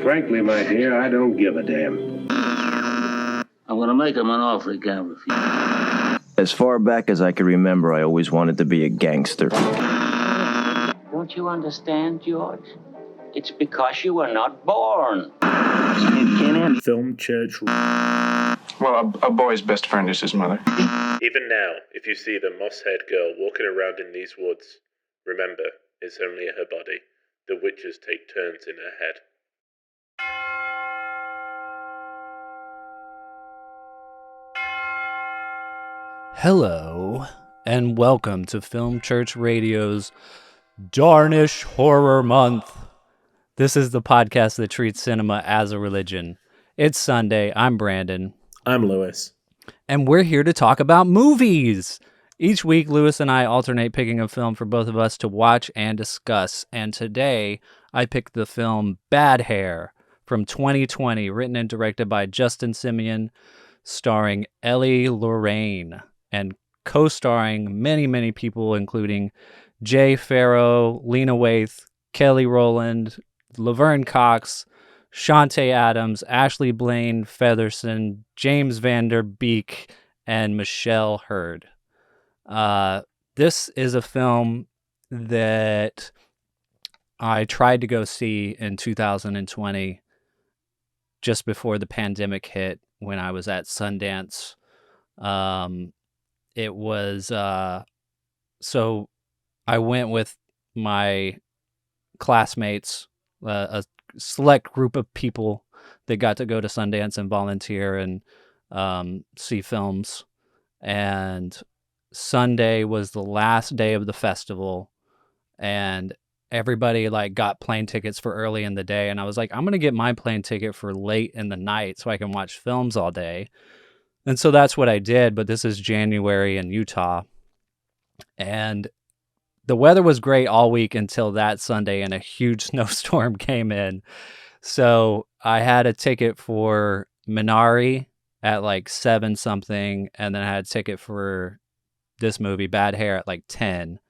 Frankly, my dear, I don't give a damn. I'm gonna make him an offer he can't refuse. As far back as I can remember, I always wanted to be a gangster. Don't you understand, George? It's because you were not born. Film church. Well, a boy's best friend is his mother. Even now, if you see the moss-haired girl walking around in these woods, remember, it's only her body. The witches take turns in her head. Hello, and welcome to Film Church Radio's Darnish Horror Month. This is the podcast that treats cinema as a religion. It's Sunday. I'm Brandon. I'm Lewis. And we're here to talk about movies. Each week, Lewis and I alternate picking a film for both of us to watch and discuss. And today, I picked the film Bad Hair from 2020, written and directed by Justin Simien, starring Elle Lorraine, and co-starring many, many people, including Pharoah, Lena Waithe, Rowland, Laverne Cox, Chanté Adams, Ashley Blaine Featherson, James Van Der Beek, and Michelle Hurd. This is a film that I tried to go see in 2020, just before the pandemic hit, when I was at Sundance. It was, so I went with my classmates, a select group of people that got to go to Sundance and volunteer and see films. And Sunday was the last day of the festival, and everybody got plane tickets for early in the day. And I was like, I'm going to get my plane ticket for late in the night so I can watch films all day. And so that's what I did, but this is January in Utah. And the weather was great all week until that Sunday, and a huge snowstorm came in. So I had a ticket for Minari at 7 something, and then I had a ticket for this movie, Bad Hair, at 10.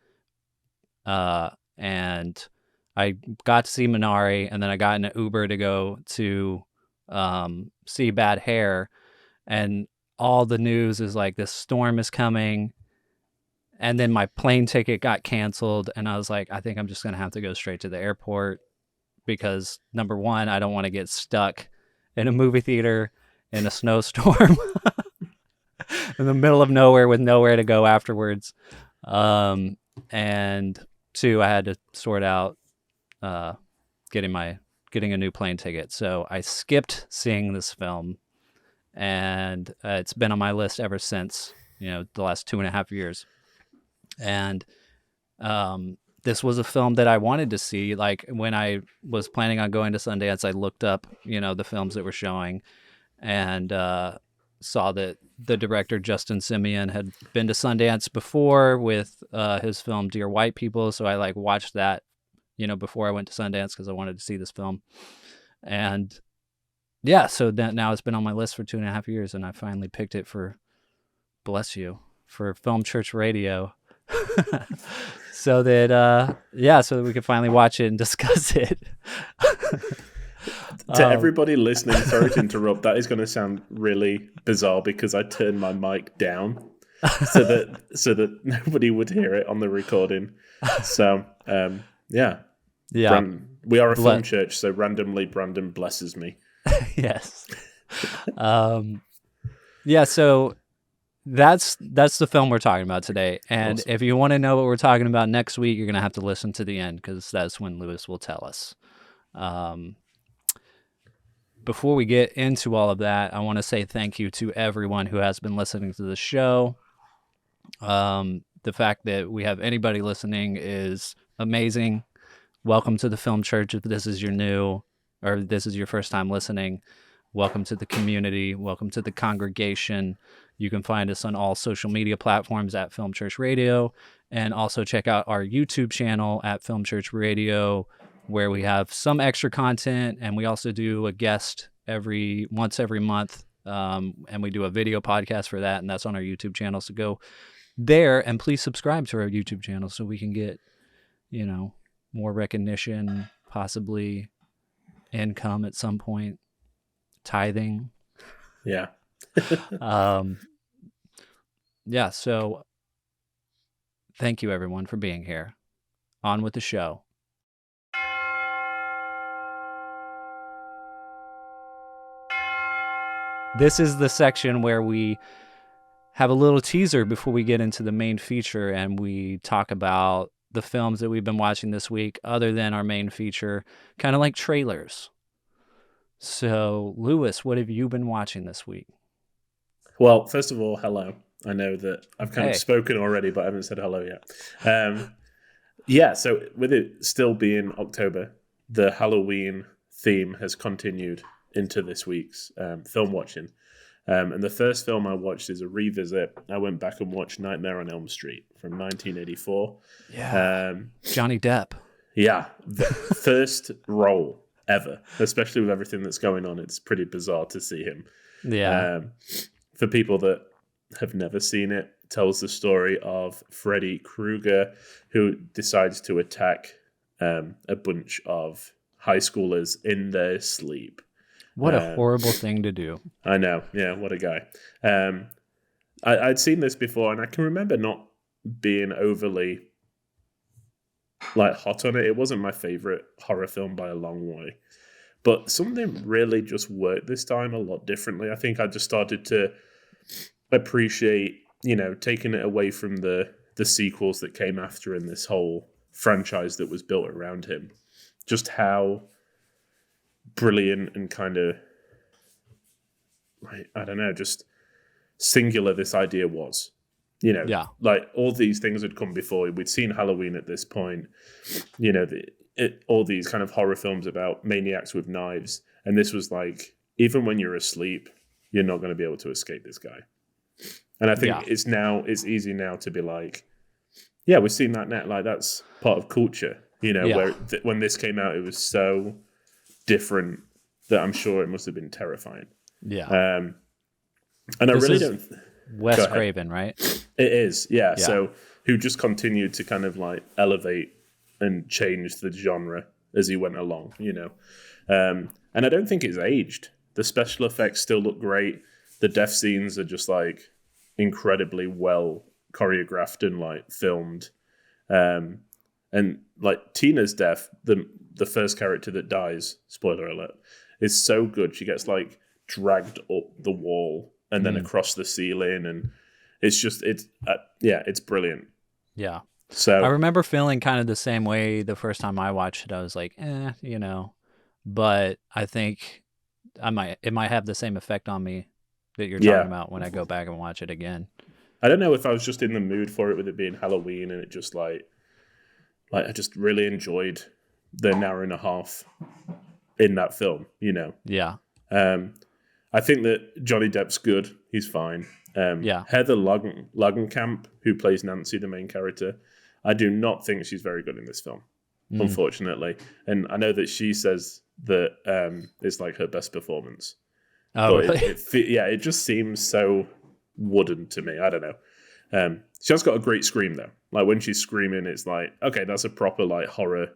And I got to see Minari, and then I got in an Uber to go to see Bad Hair, and all the news is this storm is coming. And then my plane ticket got canceled, and I was like, I think I'm just going to have to go straight to the airport because, number one, I don't want to get stuck in a movie theater in a snowstorm in the middle of nowhere with nowhere to go afterwards. And two, I had to sort out getting a new plane ticket. So I skipped seeing this film, and it's been on my list ever since, the last 2.5 years. And this was a film that I wanted to see. When I was planning on going to Sundance, I looked up, the films that were showing, and saw that the director Justin Simien had been to Sundance before with his film Dear White People. So I watched that, before I went to Sundance because I wanted to see this film. And yeah, so now it's been on my list for 2.5 years, and I finally picked it for, bless you, for Film Church Radio. so that so that we could finally watch it and discuss it. To everybody listening, sorry to interrupt, that is going to sound really bizarre because I turned my mic down so that nobody would hear it on the recording. So yeah. We are a film church, so randomly Brandon blesses me. Yes. So that's the film we're talking about today. And awesome. If you want to know what we're talking about next week, you're going to have to listen to the end because that's when Lewis will tell us. Before we get into all of that, I want to say thank you to everyone who has been listening to the show. The fact that we have anybody listening is amazing. Welcome to the Film Church. If this is this is your first time listening, welcome to the community. Welcome to the congregation. You can find us on all social media platforms at Film Church Radio, and also check out our YouTube channel at Film Church Radio, where we have some extra content, and we also do a guest once every month, and we do a video podcast for that, and that's on our YouTube channel. So go there, and please subscribe to our YouTube channel so we can get, more recognition, possibly income at some point, tithing. Yeah. Yeah, so thank you everyone for being here. On with the show. This is the section where we have a little teaser before we get into the main feature, and we talk about the films that we've been watching this week other than our main feature, kind of like trailers. So, Lewis, what have you been watching this week? Well, first of all, hello. I know that I've kind of spoken already, but I haven't said hello yet. Yeah, so with it still being October, the Halloween theme has continued into this week's film watching. And the first film I watched is a revisit. I went back and watched Nightmare on Elm Street from 1984. Yeah. Johnny Depp. Yeah. The first role ever, especially with everything that's going on. It's pretty bizarre to see him. Yeah. For people that have never seen it, tells the story of Freddy Krueger, who decides to attack a bunch of high schoolers in their sleep. What a horrible thing to do. I know. Yeah, what a guy. I'd seen this before, and I can remember not being overly hot on it. It wasn't my favorite horror film by a long way. But something really just worked this time a lot differently. I think I just started to appreciate, taking it away from the sequels that came after in this whole franchise that was built around him. Just how brilliant and kind of, I don't know, just singular this idea was. Yeah. All these things had come before. We'd seen Halloween at this point, all these kind of horror films about maniacs with knives. And this was like, even when you're asleep, you're not going to be able to escape this guy. And I think it's easy now to be like, yeah, we've seen that now. Like, that's part of culture, where when this came out, it was so different that I'm sure it must have been terrifying. Yeah. And this I really don't... Wes Craven, right? It is, yeah. So who just continued to kind of elevate and change the genre as he went along, And I don't think it's aged. The special effects still look great. The death scenes are just incredibly well choreographed and filmed. And Tina's death, the first character that dies, spoiler alert, is so good. She gets dragged up the wall and then across the ceiling, and it's brilliant. Yeah. So I remember feeling kind of the same way the first time I watched it. I was like, but I think it might have the same effect on me that you're talking about when I go back and watch it again. I don't know if I was just in the mood for it with it being Halloween, and it just I just really enjoyed the hour and a half in that film, Yeah. I think that Johnny Depp's good. He's fine. Heather Langenkamp, who plays Nancy, the main character, I do not think she's very good in this film, unfortunately. And I know that she says that it's her best performance. Oh, but really? it just seems so wooden to me. I don't know. She has got a great scream, though. When she's screaming, it's okay, that's a proper horror,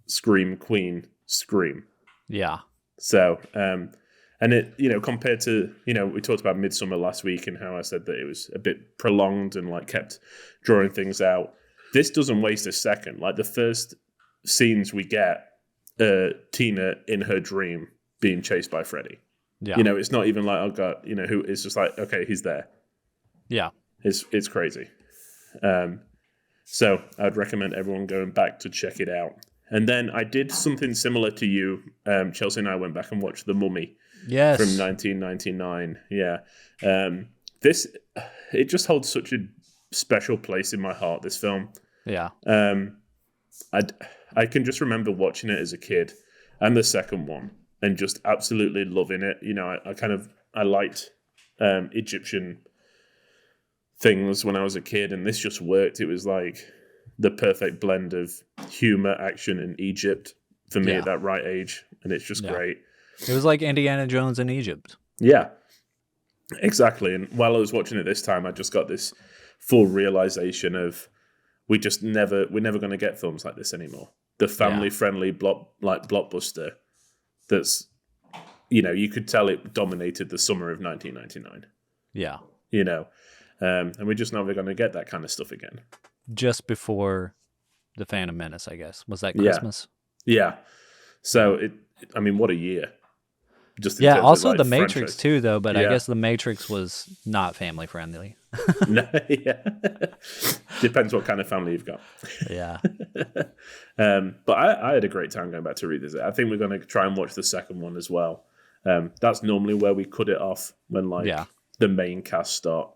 scream queen scream. Yeah. So, and it, compared to, we talked about Midsommar last week and how I said that it was a bit prolonged and kept drawing things out. This doesn't waste a second. The first scenes we get, Tina in her dream being chased by Freddy. Yeah. It's not even oh God, who, it's just okay, he's there. Yeah. It's crazy. So I'd recommend everyone going back to check it out. And then I did something similar to you. Chelsea and I went back and watched The Mummy. Yes. From 1999. Yeah. It just holds such a special place in my heart, this film. Yeah. I can just remember watching it as a kid and the second one and just absolutely loving it. I liked Egyptian things when I was a kid, and this just worked. It was the perfect blend of humor, action, and Egypt for me at that right age, and it's just great. It was like Indiana Jones in Egypt. Yeah, exactly. And while I was watching it this time, I just got this full realization of we're never going to get films like this anymore. the family-friendly blockbuster that's, you could tell it dominated the summer of 1999. Yeah. And we're just never going to get that kind of stuff again. Just before The Phantom Menace, I guess. Was that Christmas? Yeah. So, what a year. Just in terms also of, The franchise. Matrix too, though, but I guess The Matrix was not family-friendly. No, yeah. Depends what kind of family you've got. Yeah. But I had a great time going back to revisit. I think we're going to try and watch the second one as well. That's normally where we cut it off when the main cast start,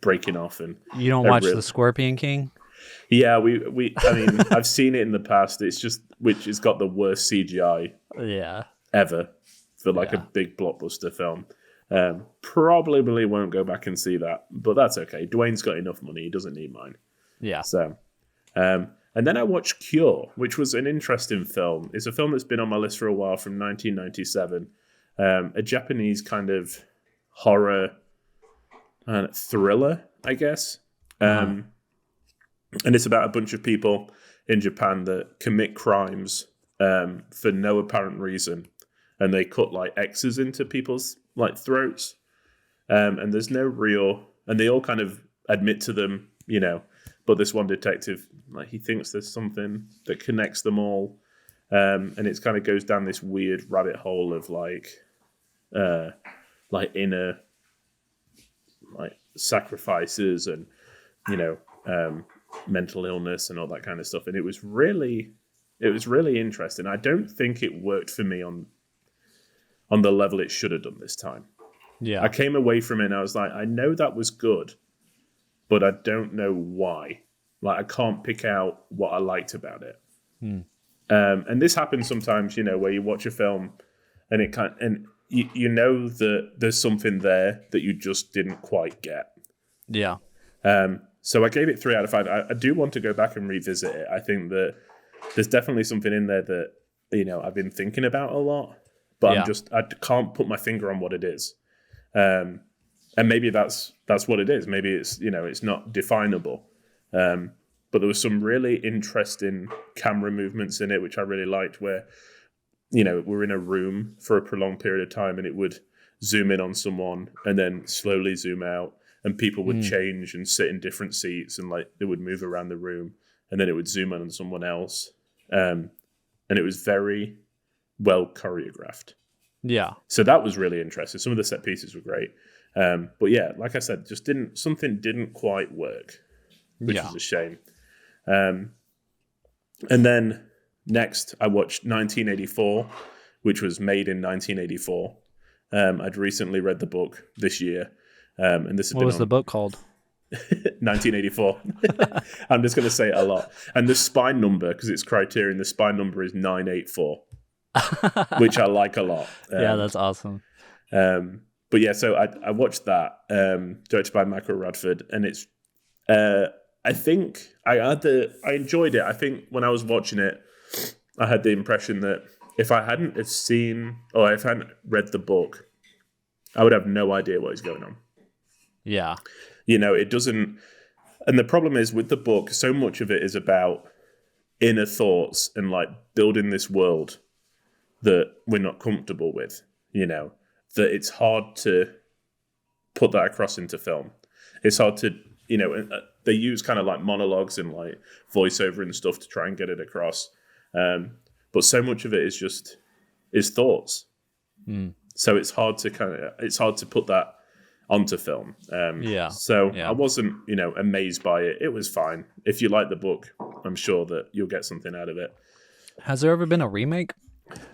breaking off. And you don't watch The Scorpion King? Yeah, I've seen it in the past. It's just which has got the worst CGI ever for a big blockbuster film. Probably won't go back and see that, but that's okay. Dwayne's got enough money; he doesn't need mine. Yeah. So, and then I watched Cure, which was an interesting film. It's a film that's been on my list for a while, from 1997. A Japanese kind of horror and thriller, I guess. And it's about a bunch of people in Japan that commit crimes for no apparent reason, and they cut X's into people's throats, and there's no real, and they all kind of admit to them, but this one detective, he thinks there's something that connects them all, and it kind of goes down this weird rabbit hole of inner sacrifices and mental illness and all that kind of stuff, and it was really interesting. I don't think it worked for me on the level it should have done this time. Yeah. I came away from it and I was like, I know that was good, but I don't know why. I can't pick out what I liked about it. And this happens sometimes, where you watch a film and it you know that there's something there that you just didn't quite get. Yeah. So I gave it 3 out of 5. I do want to go back and revisit it. I think that there's definitely something in there that, I've been thinking about a lot, but I can't put my finger on what it is. And maybe that's what it is. Maybe it's, it's not definable. But there was some really interesting camera movements in it, which I really liked, where, we're in a room for a prolonged period of time and it would zoom in on someone and then slowly zoom out, and people would change and sit in different seats, and they would move around the room, and then it would zoom in on someone else. And it was very well choreographed. Yeah. So that was really interesting. Some of the set pieces were great. But yeah, like I said, something didn't quite work, which is a shame. And then next I watched 1984, which was made in 1984. I'd recently read the book this year. And this what was the book called? 1984. I'm just going to say it a lot. And the spine number, because it's Criterion, the spine number is 984, which I like a lot. Yeah, that's awesome. But yeah, so I watched that, directed by Michael Radford, and it's, I think I enjoyed it. I think when I was watching it, I had the impression that if I hadn't read the book, I would have no idea what is going on. Yeah. It doesn't, and the problem is with the book, so much of it is about inner thoughts and building this world that we're not comfortable with, that it's hard to put that across into film. It's hard to, they use kind of monologues and voiceover and stuff to try and get it across. But so much of it is thoughts. So it's hard to put that onto film. I wasn't, amazed by it. It was fine. If you like the book, I'm sure that you'll get something out of it. Has there ever been a remake?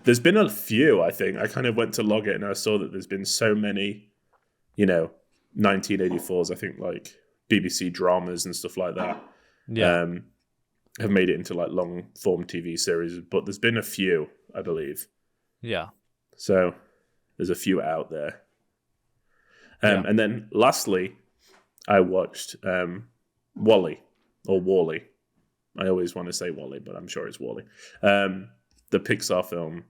There's been a few, I think. I kind of went to log it and I saw that there's been so many, 1984s, I think BBC dramas and stuff like that. Yeah. Have made it into long form TV series, but there's been a few, I believe. Yeah. So there's a few out there. And then lastly, I watched Wall-E or Wall-E. I always want to say Wall-E, but I'm sure it's Wall-E. The Pixar film.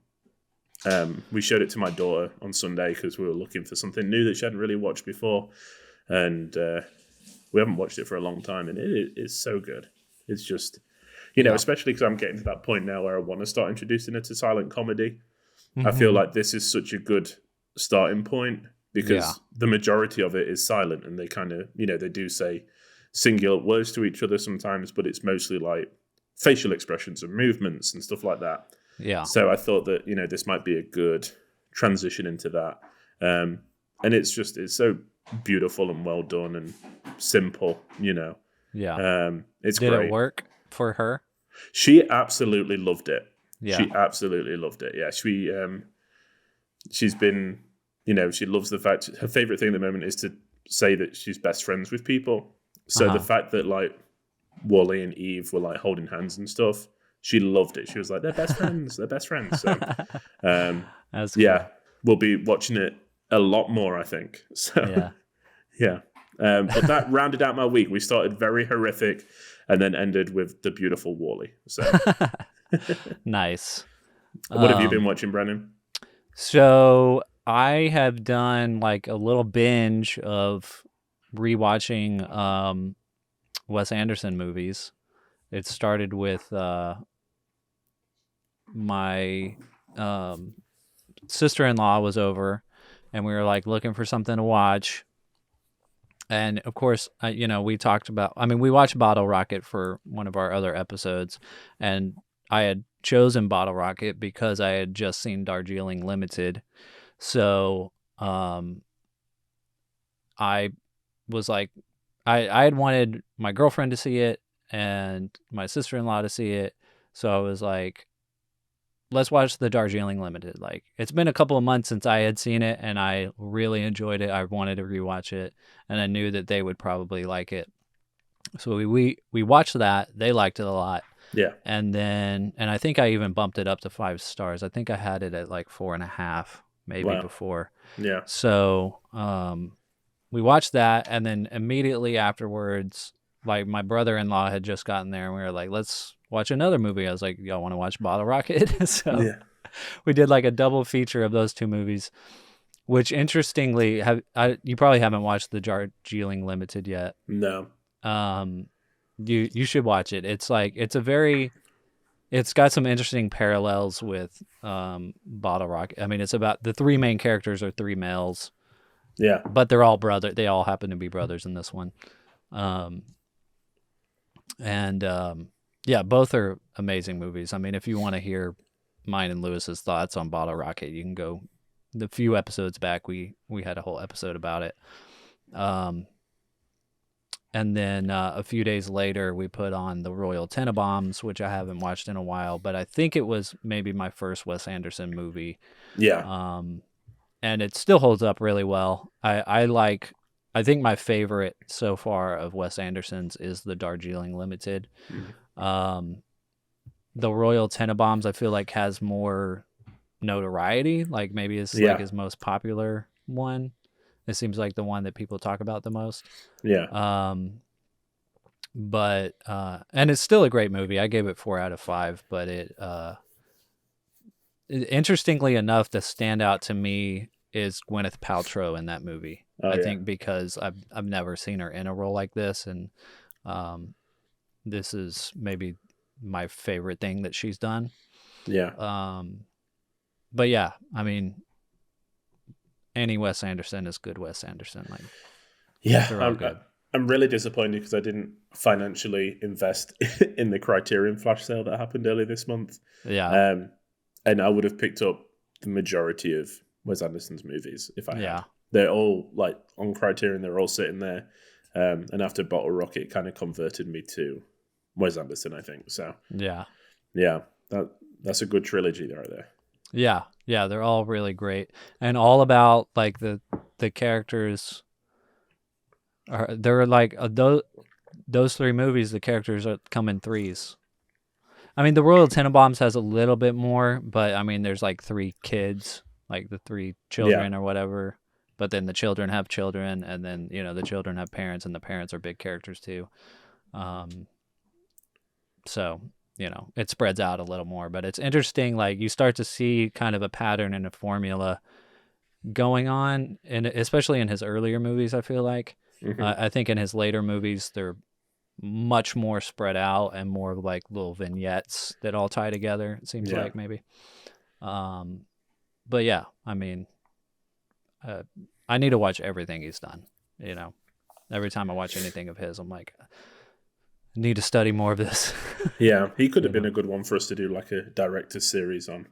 We showed it to my daughter on Sunday because we were looking for something new that she hadn't really watched before. And we haven't watched it for a long time, and it is so good. It's just, You know, Yeah. especially because I'm getting to that point now where I want to start introducing her to silent comedy. I Mhm. feel like this is such a good starting point because Yeah. the majority of it is silent, and they kind of, you know, they do say singular words to each other sometimes, but it's mostly like facial expressions and movements and stuff like that. Yeah. So I thought that, you know, this might be a good transition into that. And it's so beautiful and well done and simple, you know. Yeah. It's Did great. it work for her? She absolutely loved it. Yeah. She absolutely loved it. Yeah. She's been, you know, she loves the fact, her favorite thing at the moment is to say that she's best friends with people. So the fact that like Wally and Eve were like holding hands and stuff, she loved it. She was like, they're best friends. They're best friends. So, That's cool. yeah, we'll be watching it a lot more, I think. So, Yeah. yeah. But that rounded out my week. We started very horrific and then ended with the beautiful Wally. So, Nice. what have you been watching, Brennan? So I have done like a little binge of rewatching Wes Anderson movies. It started with my sister-in-law was over, and we were like looking for something to watch. And of course, you know, we watched Bottle Rocket for one of our other episodes, and I had chosen Bottle Rocket because I had just seen Darjeeling Limited. So I was like, I had wanted my girlfriend to see it and my sister-in-law to see it. So I was like, let's watch the Darjeeling Limited. Like, it's been a couple of months since I had seen it, and I really enjoyed it. I wanted to rewatch it, and I knew that they would probably like it. So we watched that. They liked it a lot. Yeah. And I think I even bumped it up to 5 stars. I think I had it at like 4.5, maybe before. Yeah. So we watched that, and then immediately afterwards, like my brother-in-law had just gotten there, and we were like, let's watch another movie. I was like, y'all want to watch Bottle Rocket? So we did like a double feature of those two movies, which interestingly, you probably haven't watched the Darjeeling Limited yet. No. You should watch it. It's like, it's got some interesting parallels with Bottle Rocket. I mean, it's about the 3 main characters are 3 males. Yeah. But they're all they all happen to be brothers in this one. Yeah, both are amazing movies. I mean, if you want to hear mine and Lewis's thoughts on Bottle Rocket, you can go the few episodes back. We had a whole episode about it. And then a few days later, we put on The Royal Tenenbaums, which I haven't watched in a while, but I think it was maybe my first Wes Anderson movie. Yeah. And it still holds up really well. I think my favorite so far of Wes Anderson's is the Darjeeling Limited. Mm-hmm. The Royal Tenenbaums, I feel like, has more notoriety. Like maybe it's like his most popular one. It seems like the one that people talk about the most. Yeah. But and it's still a great movie. I gave it 4 out of 5, but interestingly enough, the standout to me is Gwyneth Paltrow in that movie. I think because I've never seen her in a role like this, and this is maybe my favorite thing that she's done. Yeah. But yeah, I mean, any Wes Anderson is good Wes Anderson. Like, they're all good. I'm really disappointed because I didn't financially invest in the Criterion flash sale that happened earlier this month. Yeah. And I would have picked up the majority of Wes Anderson's movies if I had. Yeah. They're all like on Criterion. They're all sitting there. And after Bottle Rocket kind of converted me to Wes Anderson, I think. So yeah, that's a good trilogy right there. Yeah, they're all really great, and all about like the characters. They're like those 3 movies. The characters come in 3s. I mean, The Royal Tenenbaums has a little bit more, but I mean, there's like 3 kids, like the 3 children or whatever. But then the children have children, and then the children have parents, and the parents are big characters too. So it spreads out a little more, but it's interesting. Like, you start to see kind of a pattern and a formula going on, and especially in his earlier movies, I feel like. Mm-hmm. I think in his later movies, they're much more spread out and more of like little vignettes that all tie together. It seems like maybe. But yeah, I mean, I need to watch everything he's done. You know, every time I watch anything of his, I'm like, I need to study more of this. Yeah, he could have been a good one for us to do like a director series on.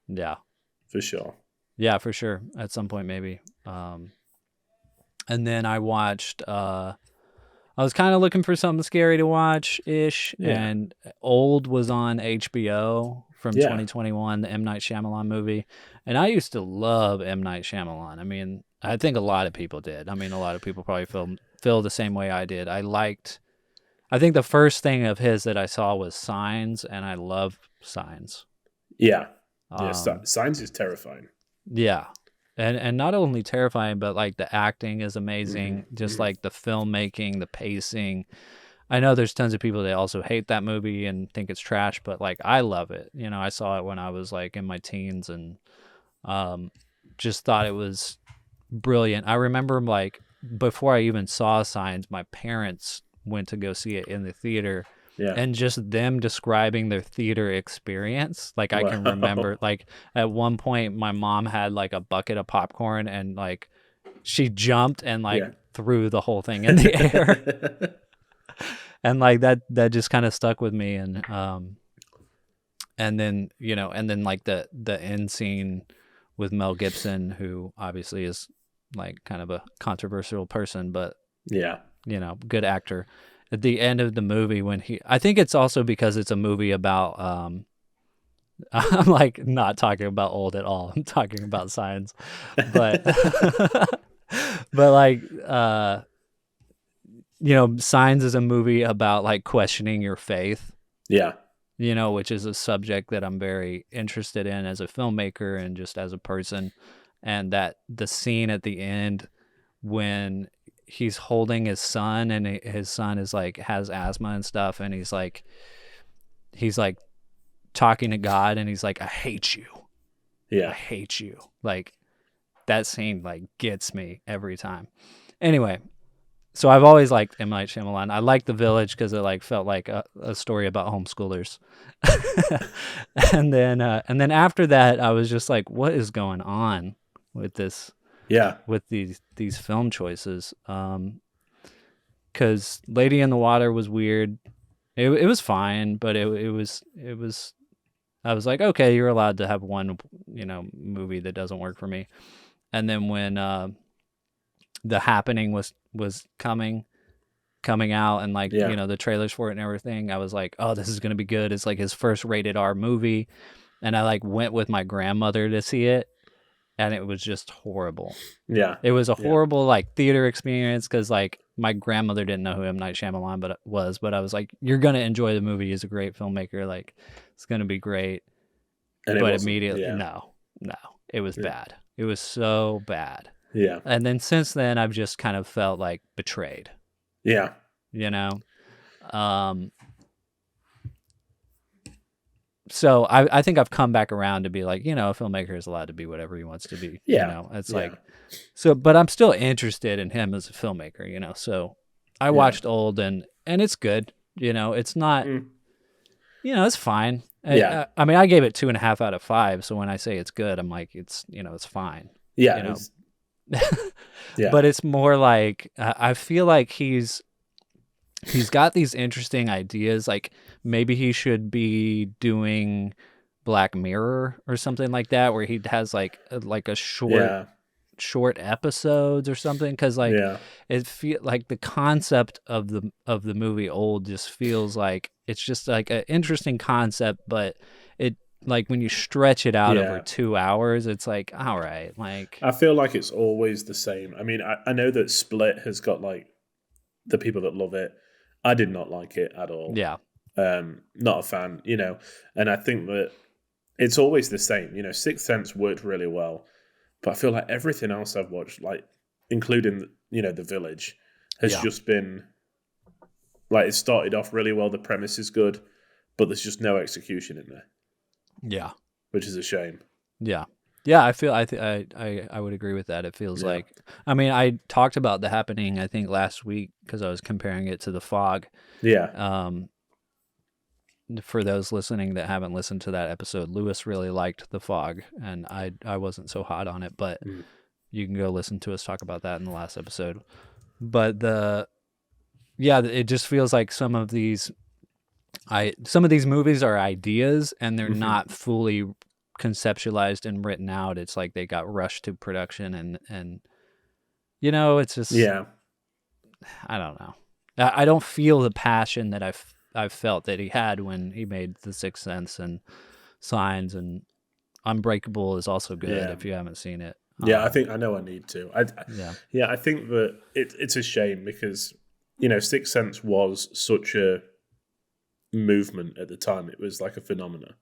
Yeah, for sure. Yeah, for sure. At some point, maybe. And then I watched. I was kind of looking for something scary to watch ish, and Old was on HBO from 2021, the M. Night Shyamalan movie. And I used to love M. Night Shyamalan. I mean, I think a lot of people did. I mean, a lot of people probably feel the same way I did. I think the first thing of his that I saw was Signs, and I love Signs. Yeah. Signs is terrifying. Yeah. And not only terrifying, but like the acting is amazing. Just like the filmmaking, the pacing. I know there's tons of people that also hate that movie and think it's trash, but like I love it. You know, I saw it when I was like in my teens and just thought it was brilliant. I remember like before I even saw Signs, my parents went to go see it in the theater. Yeah. And just them describing their theater experience. Like I can remember like at one point my mom had like a bucket of popcorn and like she jumped and like threw the whole thing in the air. And like that just kind of stuck with me. And then, you know, and then like the end scene with Mel Gibson, who obviously is like kind of a controversial person, but you know, good actor. At the end of the movie when I think it's also because it's a movie about I'm like not talking about Old at all. I'm talking about Signs. But but like you know, Signs is a movie about like questioning your faith. Yeah. You know, which is a subject that I'm very interested in as a filmmaker and just as a person. And that the scene at the end when he's holding his son and his son is like has asthma and stuff and he's like talking to God and he's like, I hate you. I hate you. Like that scene like gets me every time. Anyway, so I've always liked M. Night Shyamalan. I like The Village because it like felt like a story about homeschoolers. and then after that I was just like, what is going on with this? With these film choices, because Lady in the Water was weird. It was fine, but it was. I was like, okay, you're allowed to have one, you know, movie that doesn't work for me. And then when The Happening was coming out and like you know the trailers for it and everything, I was like, oh, this is gonna be good. It's like his first rated R movie, and I like went with my grandmother to see it. And it was just horrible. Yeah. It was a horrible like theater experience because like my grandmother didn't know who M. Night Shyamalan but I was like, you're going to enjoy the movie. He's a great filmmaker. Like it's going to be great. And but immediately, no, it was bad. It was so bad. Yeah. And then since then, I've just kind of felt like betrayed. Yeah. You know? So I think I've come back around to be like, you know, a filmmaker is allowed to be whatever he wants to be. Yeah. You know, it's like, so, but I'm still interested in him as a filmmaker, you know? So I watched Old and it's good, you know, it's not, you know, it's fine. Yeah. I mean, I gave it 2.5 out of 5. So when I say it's good, I'm like, it's, you know, it's fine. Yeah. You know? But it's more like, I feel like he's got these interesting ideas. Like maybe he should be doing Black Mirror or something like that, where he has like a short episodes or something. Because like it feel like the concept of the movie Old just feels like it's just like an interesting concept, but it like when you stretch it out over 2 hours, it's like, all right, like I feel like it's always the same. I mean, I know that Split has got like the people that love it. I did not like it at all. Yeah. Not a fan, you know. And I think that it's always the same. You know, Sixth Sense worked really well. But I feel like everything else I've watched, like, including, you know, The Village, has just been, like, it started off really well. The premise is good, but there's just no execution in there. Yeah. Which is a shame. Yeah. Yeah, I would agree with that. It feels like, I mean, I talked about The Happening, I think last week, because I was comparing it to The Fog. Yeah. For those listening that haven't listened to that episode, Lewis really liked The Fog, and I wasn't so hot on it, but you can go listen to us talk about that in the last episode. But it just feels like some of these movies are ideas, and they're not fully conceptualized and written out. It's like they got rushed to production, and it's just, I don't know. I don't feel the passion that I've felt that he had when he made The Sixth Sense and Signs, and Unbreakable is also good if you haven't seen it. I think I know I need to. I think that it's a shame because Sixth Sense was such a movement at the time. It was like a phenomenon,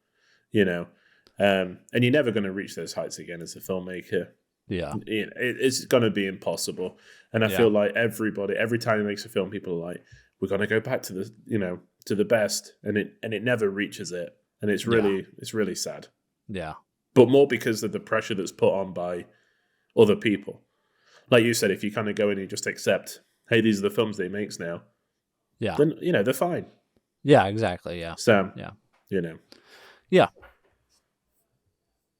and you're never going to reach those heights again as a filmmaker. Yeah, it's going to be impossible. And I feel like every time he makes a film, people are like, we're going to go back to the to the best, and it never reaches it, and it's really sad. Yeah, but more because of the pressure that's put on by other people. Like you said, if you kind of go in and you just accept, hey, these are the films that he makes now. Yeah, then they're fine. Yeah, exactly. Yeah. So yeah, it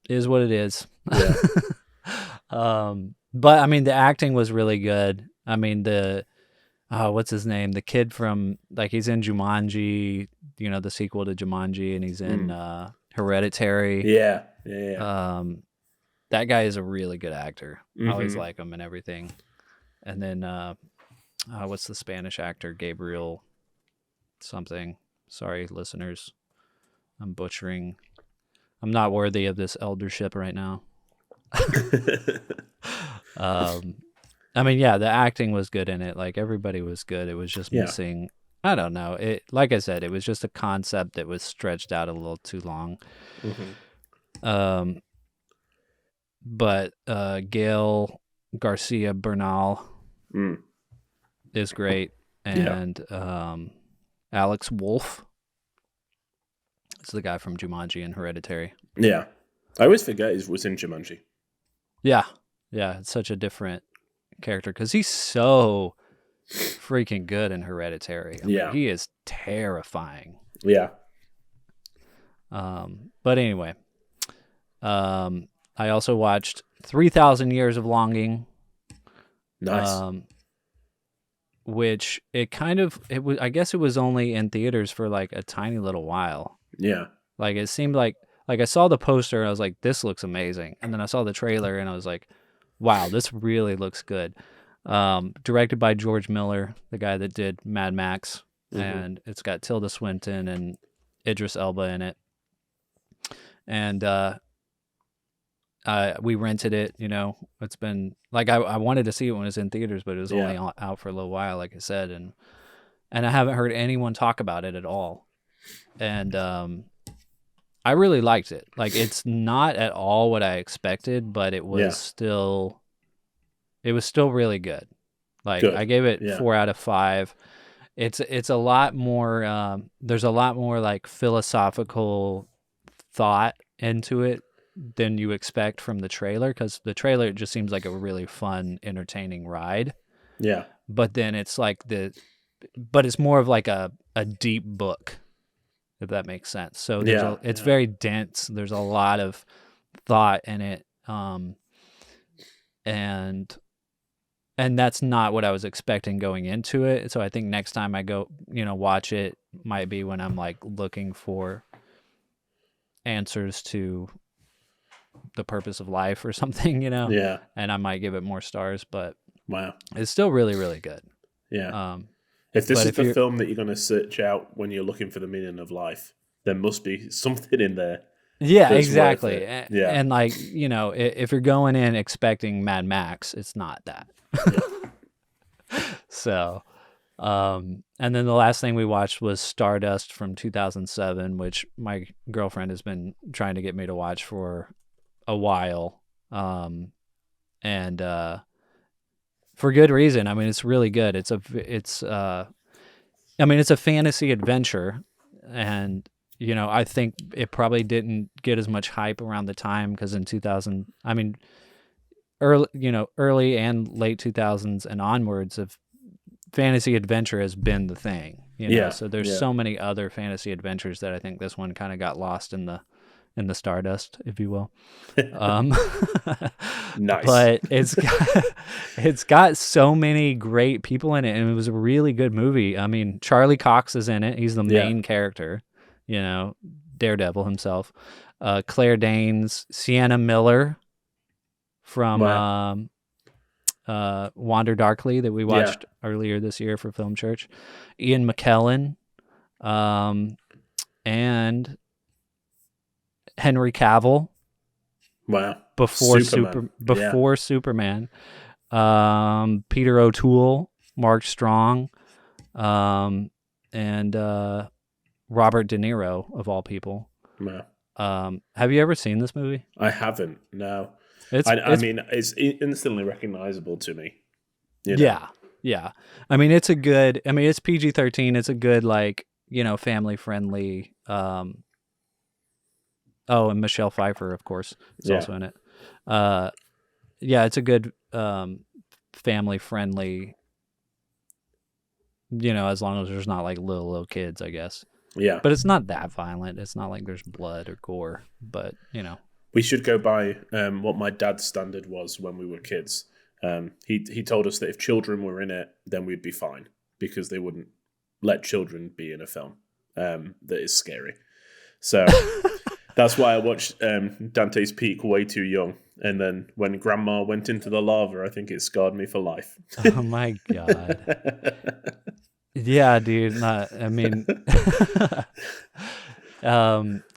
is what it is. Yeah. But I mean, the acting was really good. I mean, what's his name? The kid from, like, he's in Jumanji, the sequel to Jumanji, and he's in Hereditary. Yeah. That guy is a really good actor. I always like him and everything. And then, what's the Spanish actor? Gabriel something. Sorry, listeners. I'm butchering. I'm not worthy of this eldership right now. I mean, the acting was good in it. Like, everybody was good. It was just missing. I don't know. It, like I said, it was just a concept that was stretched out a little too long. But Gail Garcia Bernal is great, and Alex Wolff is the guy from Jumanji and Hereditary. Yeah, I always forget he was in Jumanji. Yeah, it's such a different character because he's so freaking good in Hereditary. I mean, he is terrifying. Yeah. But anyway, I also watched 3,000 Years of Longing. Nice. Which I guess it was only in theaters for like a tiny little while. Yeah. Like, it seemed like I saw the poster and I was like, this looks amazing. And then I saw the trailer and I was like, wow, this really looks good. Directed by George Miller, the guy that did Mad Max. And it's got Tilda Swinton and Idris Elba in it. And we rented it, it's been like, I wanted to see it when it was in theaters, but it was only out for a little while, like I said. And I haven't heard anyone talk about it at all. And I really liked it. Like, it's not at all what I expected, but it was still really good. Like, good. I gave it 4 out of 5. It's a lot more, there's a lot more like philosophical thought into it than you expect from the trailer, because the trailer just seems like a really fun, entertaining ride. Yeah. But then it's like but it's more of like a deep book, if that makes sense. So it's very dense. There's a lot of thought in it. And that's not what I was expecting going into it. So I think next time I go, watch it might be when I'm like looking for answers to the purpose of life or something, Yeah. And I might give it more stars, but wow, it's still really, really good. Yeah. If this is the film that you're going to search out when you're looking for the meaning of life, there must be something in there. Yeah, exactly. And like, if you're going in expecting Mad Max, it's not that. So, and then the last thing we watched was Stardust from 2007, which my girlfriend has been trying to get me to watch for a while. And for good reason. I mean, it's really good. It's a fantasy adventure, and I think it probably didn't get as much hype around the time because in 2000, I mean, early and late 2000s and onwards of fantasy adventure has been the thing, so there's so many other fantasy adventures that I think this one kind of got lost in the Stardust, if you will. Nice. But it's got so many great people in it, and it was a really good movie. I mean, Charlie Cox is in it. He's the main character, Daredevil himself. Claire Danes, Sienna Miller from Wander Darkly that we watched earlier this year for Film Church. Ian McKellen, and Henry Cavill. Wow. Before Superman. Superman. Peter O'Toole, Mark Strong, and Robert De Niro, of all people. Wow. Have you ever seen this movie? I haven't. No. I mean, it's instantly recognizable to me. Yeah. I mean, it's PG-13. It's a good, family friendly. And Michelle Pfeiffer, of course, is also in it. It's a good family friendly. As long as there's not little kids, I guess. Yeah. But it's not that violent. It's not like there's blood or gore. But we should go by what my dad's standard was when we were kids. He told us that if children were in it, then we'd be fine because they wouldn't let children be in a film that is scary. So that's why I watched Dante's Peak way too young. And then when Grandma went into the lava, I think it scarred me for life. Oh my God. Yeah, dude. I mean,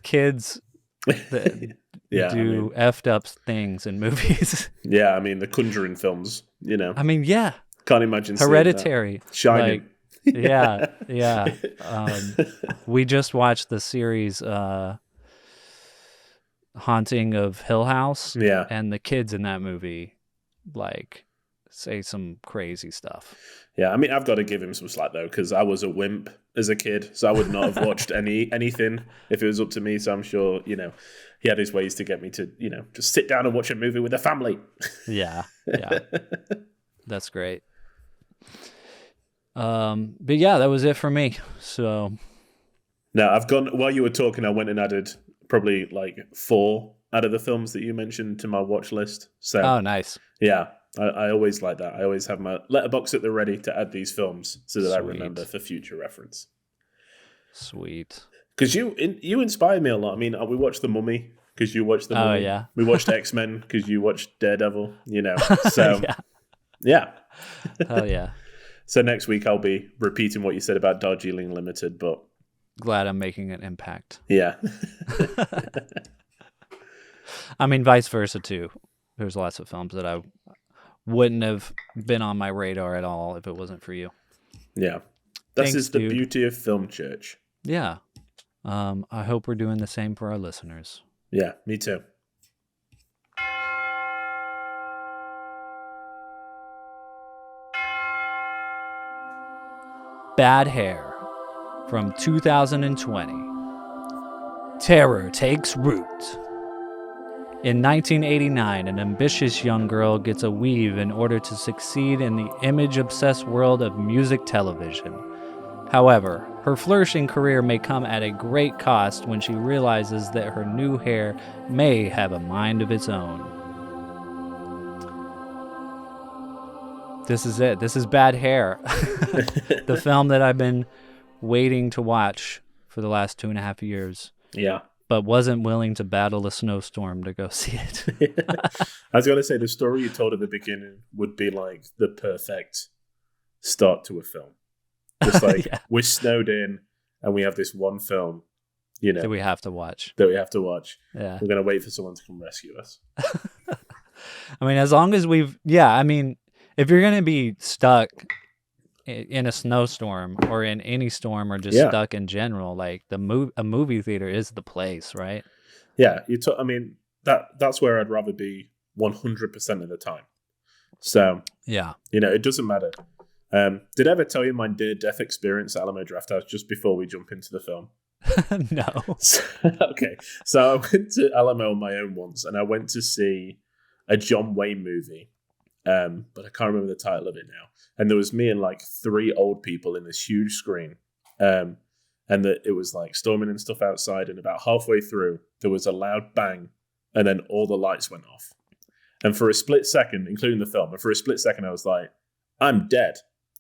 kids do effed up things in movies. Yeah, I mean, the Conjuring films, I mean, yeah. Can't imagine Hereditary. Shining. Yeah. We just watched the series Haunting of Hill House. Yeah. And the kids in that movie, say some crazy stuff. Yeah, I mean, I've got to give him some slack, though, because I was a wimp as a kid, so I would not have watched anything if it was up to me, so I'm sure, he had his ways to get me to, just sit down and watch a movie with a family. Yeah. That's great. But yeah, that was it for me, so... No, I've gone, while you were talking, I went and added probably 4 out of the films that you mentioned to my watch list. So, oh, nice. Yeah, I always like that. I always have my letterbox at the ready to add these films so that I remember for future reference. Sweet. Because you inspire me a lot. I mean, we watched The Mummy because you watched The Mummy. Oh, yeah. We watched X-Men because you watched Daredevil, So, yeah. Hell yeah. So next week I'll be repeating what you said about Darjeeling Limited, but... Glad I'm making an impact. Yeah. I mean, vice versa, too. There's lots of films that I wouldn't have been on my radar at all if it wasn't for you. Yeah. This Thanks, is the dude. beauty of Film Church. Yeah. I hope we're doing the same for our listeners. Yeah, me too. Bad Hair from 2020. Terror takes root. In 1989, an ambitious young girl gets a weave in order to succeed in the image-obsessed world of music television. However, her flourishing career may come at a great cost when she realizes that her new hair may have a mind of its own. This is it. This is Bad Hair. The film that I've been waiting to watch for the last 2.5 years. Yeah. But wasn't willing to battle a snowstorm to go see it. I was going to say, the story you told at the beginning would be like the perfect start to a film. Just like, we're snowed in and we have this one film, that we have to watch. Yeah. We're going to wait for someone to come rescue us. I mean, as long as if you're going to be stuck in a snowstorm or in any storm or just stuck in general, like a movie theater is the place, right? Yeah. I mean, that's where I'd rather be 100% of the time. So, yeah, it doesn't matter. Did I ever tell you my near-death experience at Alamo Drafthouse just before we jump into the film? No. Okay, so I went to Alamo on my own once, and I went to see a John Wayne movie, but I can't remember the title of it now. And there was me and like 3 old people in this huge screen, and it was like storming and stuff outside. And about halfway through, there was a loud bang, and then all the lights went off. And for a split second, including the film, and for a split second, I was like, "I'm dead."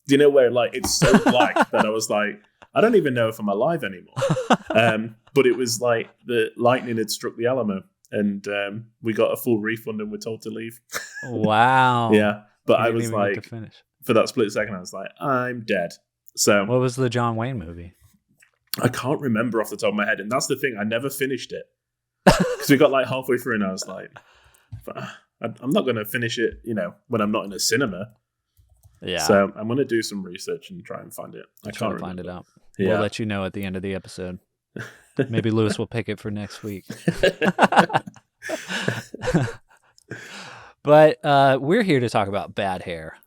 Do you know where like it's so black that I was like, I don't even know if I'm alive anymore. But it was like the lightning had struck the Alamo, and we got a full refund and we're told to leave. Wow. Yeah, but You I didn't was even get to like, finish. for that split second, I was like, I'm dead. So What was the John Wayne movie? I can't remember off the top of my head, and that's the thing. I never finished it because we got like halfway through, and I was like, I'm not going to finish it, when I'm not in a cinema. Yeah. So I'm going to do some research and try and find it. I Try can't to find it out. Yeah. We'll let you know at the end of the episode. Maybe Lewis will pick it for next week. But we're here to talk about bad hair.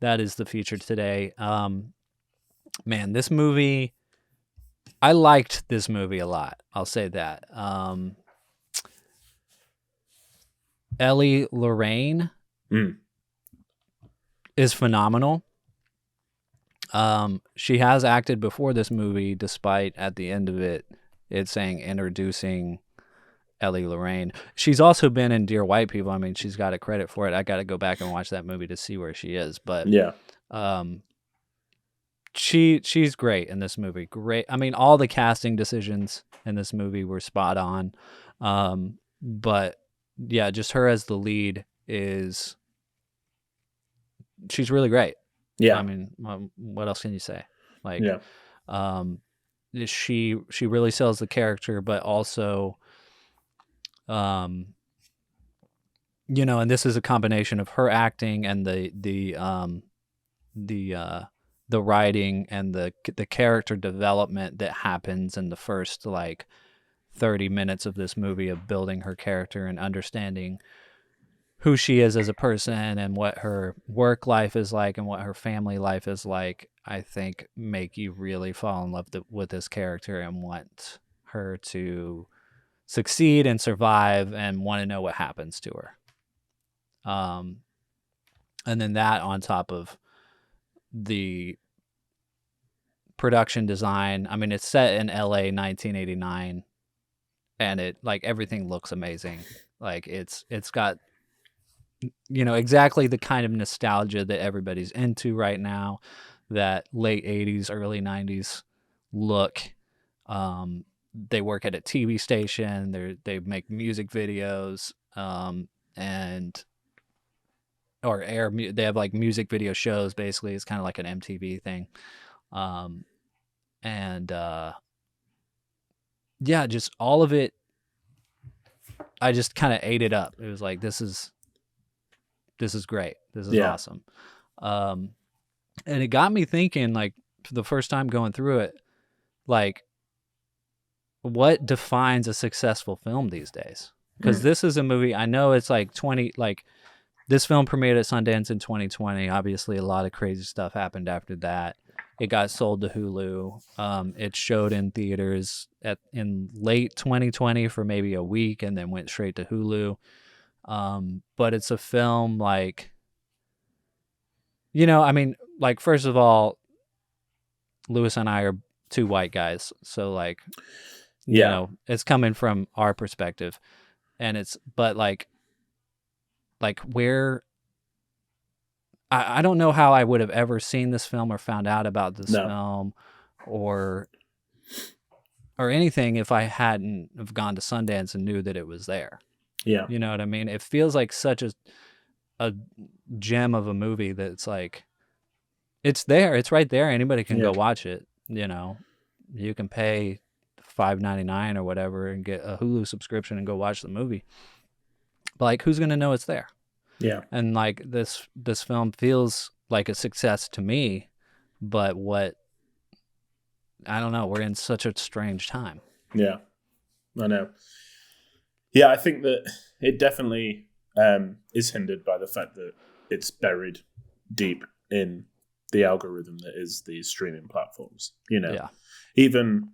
That is the feature today. Man, this movie, I liked this movie a lot. I'll say that. Elle Lorraine is phenomenal. She has acted before this movie, despite at the end of it saying introducing Elle Lorraine. She's also been in Dear White People. I mean, she's got a credit for it. I got to go back and watch that movie to see where she is. But yeah, she's great in this movie. Great. I mean, all the casting decisions in this movie were spot on. But yeah, just her as the lead she's really great. Yeah. I mean, what else can you say? Like, yeah, she really sells the character, but also, and this is a combination of her acting and the writing and the character development that happens in the first like 30 minutes of this movie of building her character and understanding who she is as a person and what her work life is like and what her family life is like, I think make you really fall in love with this character and want her to succeed and survive and want to know what happens to her. And then that on top of the production design. I mean, it's set in LA 1989 and it like everything looks amazing. Like it's got exactly the kind of nostalgia that everybody's into right now, that late 80s, early 90s look. They work at a TV station. They make music videos, they have like music video shows. Basically, it's kind of like an MTV thing. Yeah, just all of it. I just kind of ate it up. It was like, this is great. This is awesome. And it got me thinking, like, for the first time going through it, like, what defines a successful film these days? Because this is a movie, I know it's like this film premiered at Sundance in 2020. Obviously, a lot of crazy stuff happened after that. It got sold to Hulu. It showed in theaters in late 2020 for maybe a week and then went straight to Hulu. But it's a film like, I mean, like, first of all, Lewis and I are two white guys. So like, it's coming from our perspective and but like where I don't know how I would have ever seen this film or found out about this film or anything if I hadn't have gone to Sundance and knew that it was there. Yeah. You know what I mean? It feels like such a gem of a movie that's like, it's there. It's right there. Anybody can go watch it. You can pay $5.99 or whatever and get a Hulu subscription and go watch the movie. But like, who's going to know it's there? Yeah. And like this film feels like a success to me, but I don't know. We're in such a strange time. Yeah, I know. Yeah, I think that it definitely is hindered by the fact that it's buried deep in the algorithm that is these streaming platforms. Yeah. Even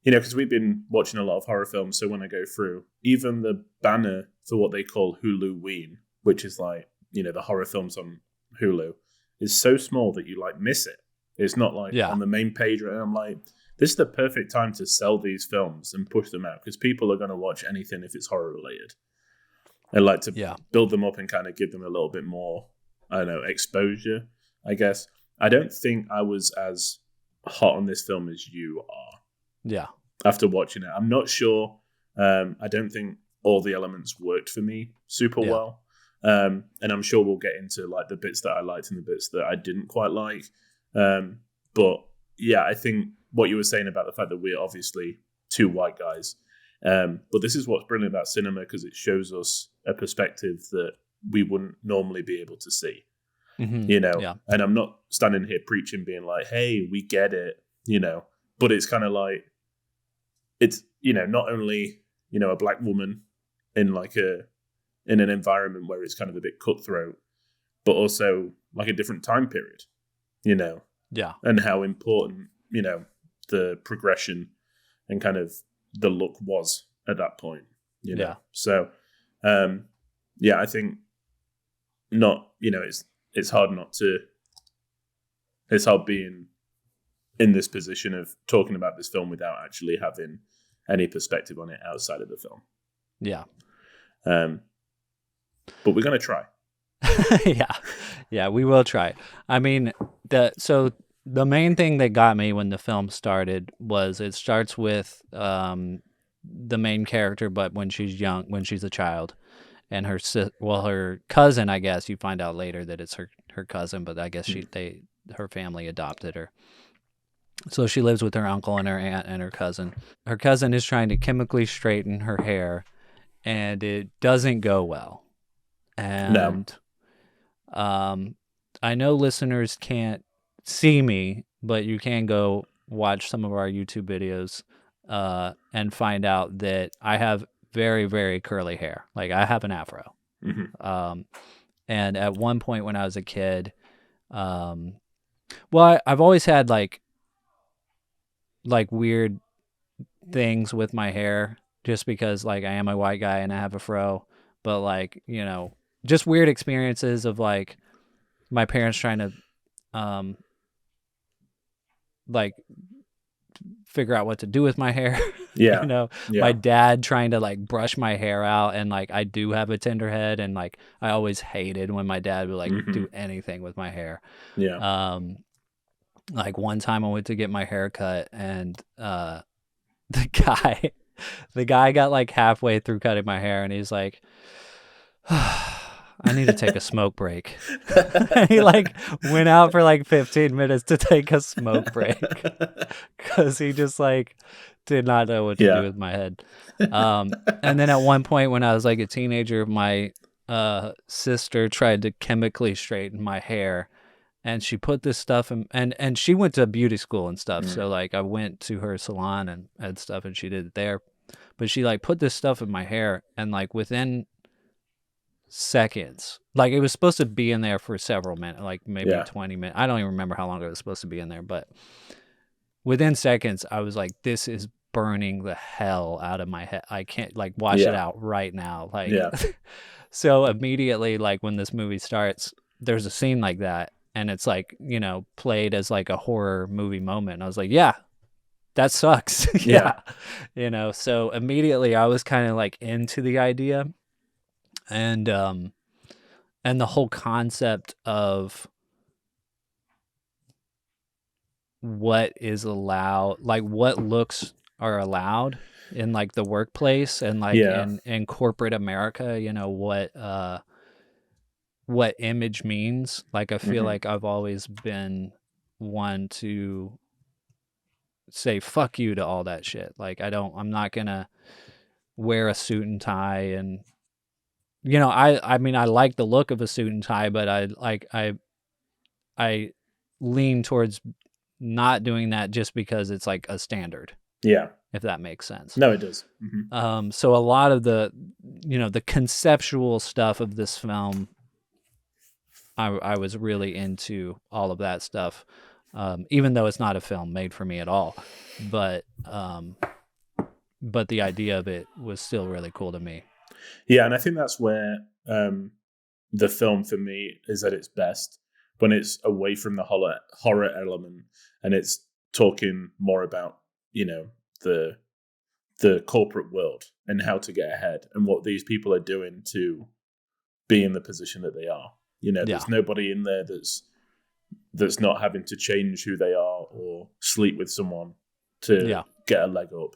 because we've been watching a lot of horror films, so when I go through, even the banner for what they call Huluween, which is like, the horror films on Hulu, is so small that you like miss it. It's not like on the main page, and I'm like, this is the perfect time to sell these films and push them out, because people are going to watch anything if it's horror related. I like to build them up and kind of give them a little bit more, I don't know, exposure, I guess. I don't think I was as hot on this film as you are. Yeah. After watching it, I'm not sure. I don't think all the elements worked for me super well. And I'm sure we'll get into like the bits that I liked and the bits that I didn't quite like. But yeah, I think what you were saying about the fact that we're obviously two white guys. But this is what's brilliant about cinema, because it shows us a perspective that we wouldn't normally be able to see. Mm-hmm. And I'm not standing here preaching, being like, hey, we get it, but it's kind of like, it's, not only, a black woman in like in an environment where it's kind of a bit cutthroat, but also like a different time period, and how important, the progression and kind of the look was at that point, So, I think not, it's hard not to, it's hard being in this position of talking about this film without actually having any perspective on it outside of the film. Yeah. But we're going to try. Yeah, we will try. I mean, the main thing that got me when the film started was it starts with the main character, but when she's young, when she's a child, and her cousin, I guess you find out later that it's her cousin, but I guess her family adopted her. So she lives with her uncle and her aunt and her cousin. Her cousin is trying to chemically straighten her hair, and it doesn't go well. And I know listeners can't see me, but you can go watch some of our YouTube videos and find out that I have very, very curly hair. Like, I have an afro. Mm-hmm. And at one point when I was a kid, I've always had like weird things with my hair, just because like I am a white guy and I have a fro, but like, just weird experiences of like my parents trying to like figure out what to do with my hair. My dad trying to like brush my hair out, and like I do have a tender head, and like I always hated when my dad would like do anything with my hair. Like one time I went to get my hair cut, and the guy got like halfway through cutting my hair, and he's like, I need to take a smoke break. He like went out for like 15 minutes to take a smoke break because he just like did not know what to do with my head. And then at one point when I was like a teenager, my sister tried to chemically straighten my hair, and she put this stuff in, and she went to beauty school and stuff. So like I went to her salon and stuff, and she did it there. But she like put this stuff in my hair, and like within seconds, like it was supposed to be in there for several minutes, like maybe 20 minutes. I don't even remember how long it was supposed to be in there, but within seconds I was like, this is burning the hell out of my head. I can't like wash it out right now. Like, so immediately, like when this movie starts, there's a scene like that, and it's like, played as like a horror movie moment. And I was like, yeah, that sucks. So immediately I was kind of like into the idea. And the whole concept of what is allowed, like what looks are allowed in like the workplace and like in corporate America, what image means. Like I feel like I've always been one to say fuck you to all that shit. Like I'm not gonna wear a suit and tie, and I mean, I like the look of a suit and tie, but I lean towards not doing that just because it's like a standard. Yeah. If that makes sense. No, it does. So a lot of the, the conceptual stuff of this film, I was really into all of that stuff. even though it's not a film made for me at all. But the idea of it was still really cool to me. Yeah, and I think that's where the film for me is at its best, when it's away from the horror element and it's talking more about, the corporate world and how to get ahead and what these people are doing to be in the position that they are. There's nobody in there that's not having to change who they are or sleep with someone to get a leg up,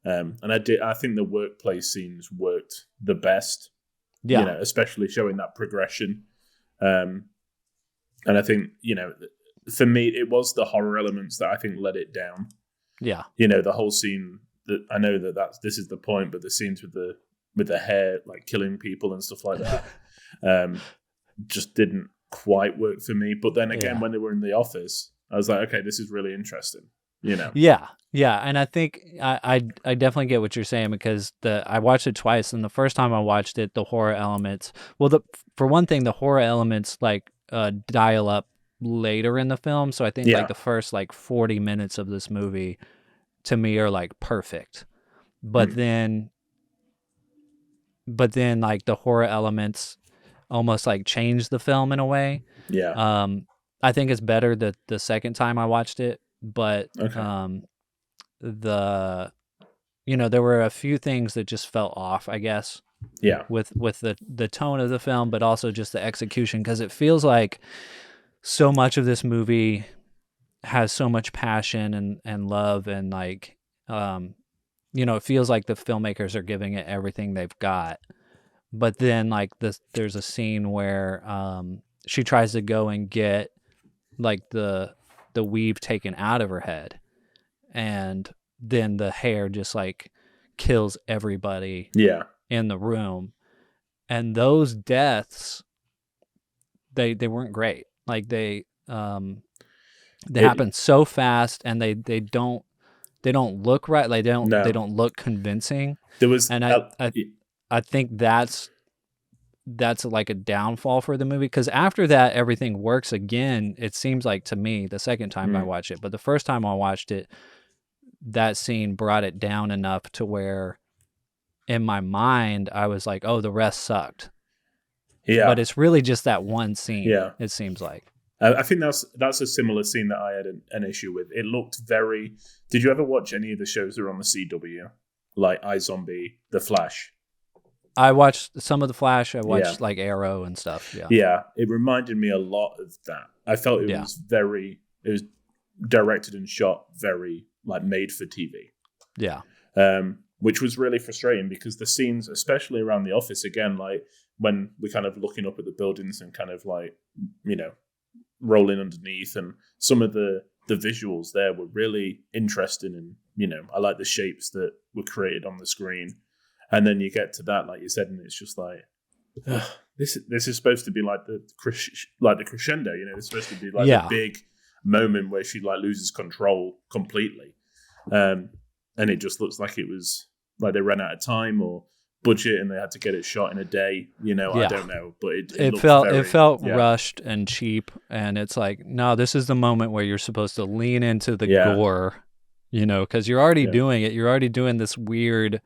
and I think the workplace scenes worked the best, especially showing that progression. And I think, for me, it was the horror elements that I think let it down. Yeah. The whole scene, that I know this is the point, but the scenes with the hair, like killing people and stuff like that, just didn't quite work for me. But then again, when they were in the office, I was like, okay, this is really interesting. Yeah, and I think I definitely get what you're saying, because I watched it twice, and the first time I watched it, the horror elements. Well, for one thing, the horror elements dial up later in the film, so I think the first 40 minutes of this movie to me are perfect, but then the horror elements almost change the film in a way. I think it's better the second time I watched it, but there were a few things that just fell off, I guess. With the tone of the film, but also just the execution, because it feels like so much of this movie has so much passion and love, and it feels like the filmmakers are giving it everything they've got. But then there's a scene where she tries to go and get the weave taken out of her head, and then the hair just kills everybody in the room. And those deaths, they weren't great. They happen so fast, and they don't look right. They don't look convincing. There was, and I think that's a downfall for the movie, because after that everything works again, it seems like to me, the second time I watched it. But the first time I watched it, that scene brought it down enough to where in my mind I was like, oh, the rest sucked. But it's really just that one scene. It seems like. I think that's a similar scene that I had an issue with. It looked very. Did you ever watch any of the shows that are on the CW, like iZombie, The Flash? I watched some of The Flash. I watched Arrow and stuff. Yeah, it reminded me a lot of that. I felt it was it was directed and shot very made for TV. Yeah. Which was really frustrating, because the scenes, especially around the office, again, when we're kind of looking up at the buildings and kind of rolling underneath, and some of the visuals there were really interesting, and I like the shapes that were created on the screen. And then you get to that, like you said, and it's just this is supposed to be the crescendo, it's supposed to be the big moment where she loses control completely, and it just looks like it was they ran out of time or budget and they had to get it shot in a day. I don't know, but it felt rushed and cheap, and it's no, this is the moment where you're supposed to lean into the gore, because you're already doing it. You're already doing this weird,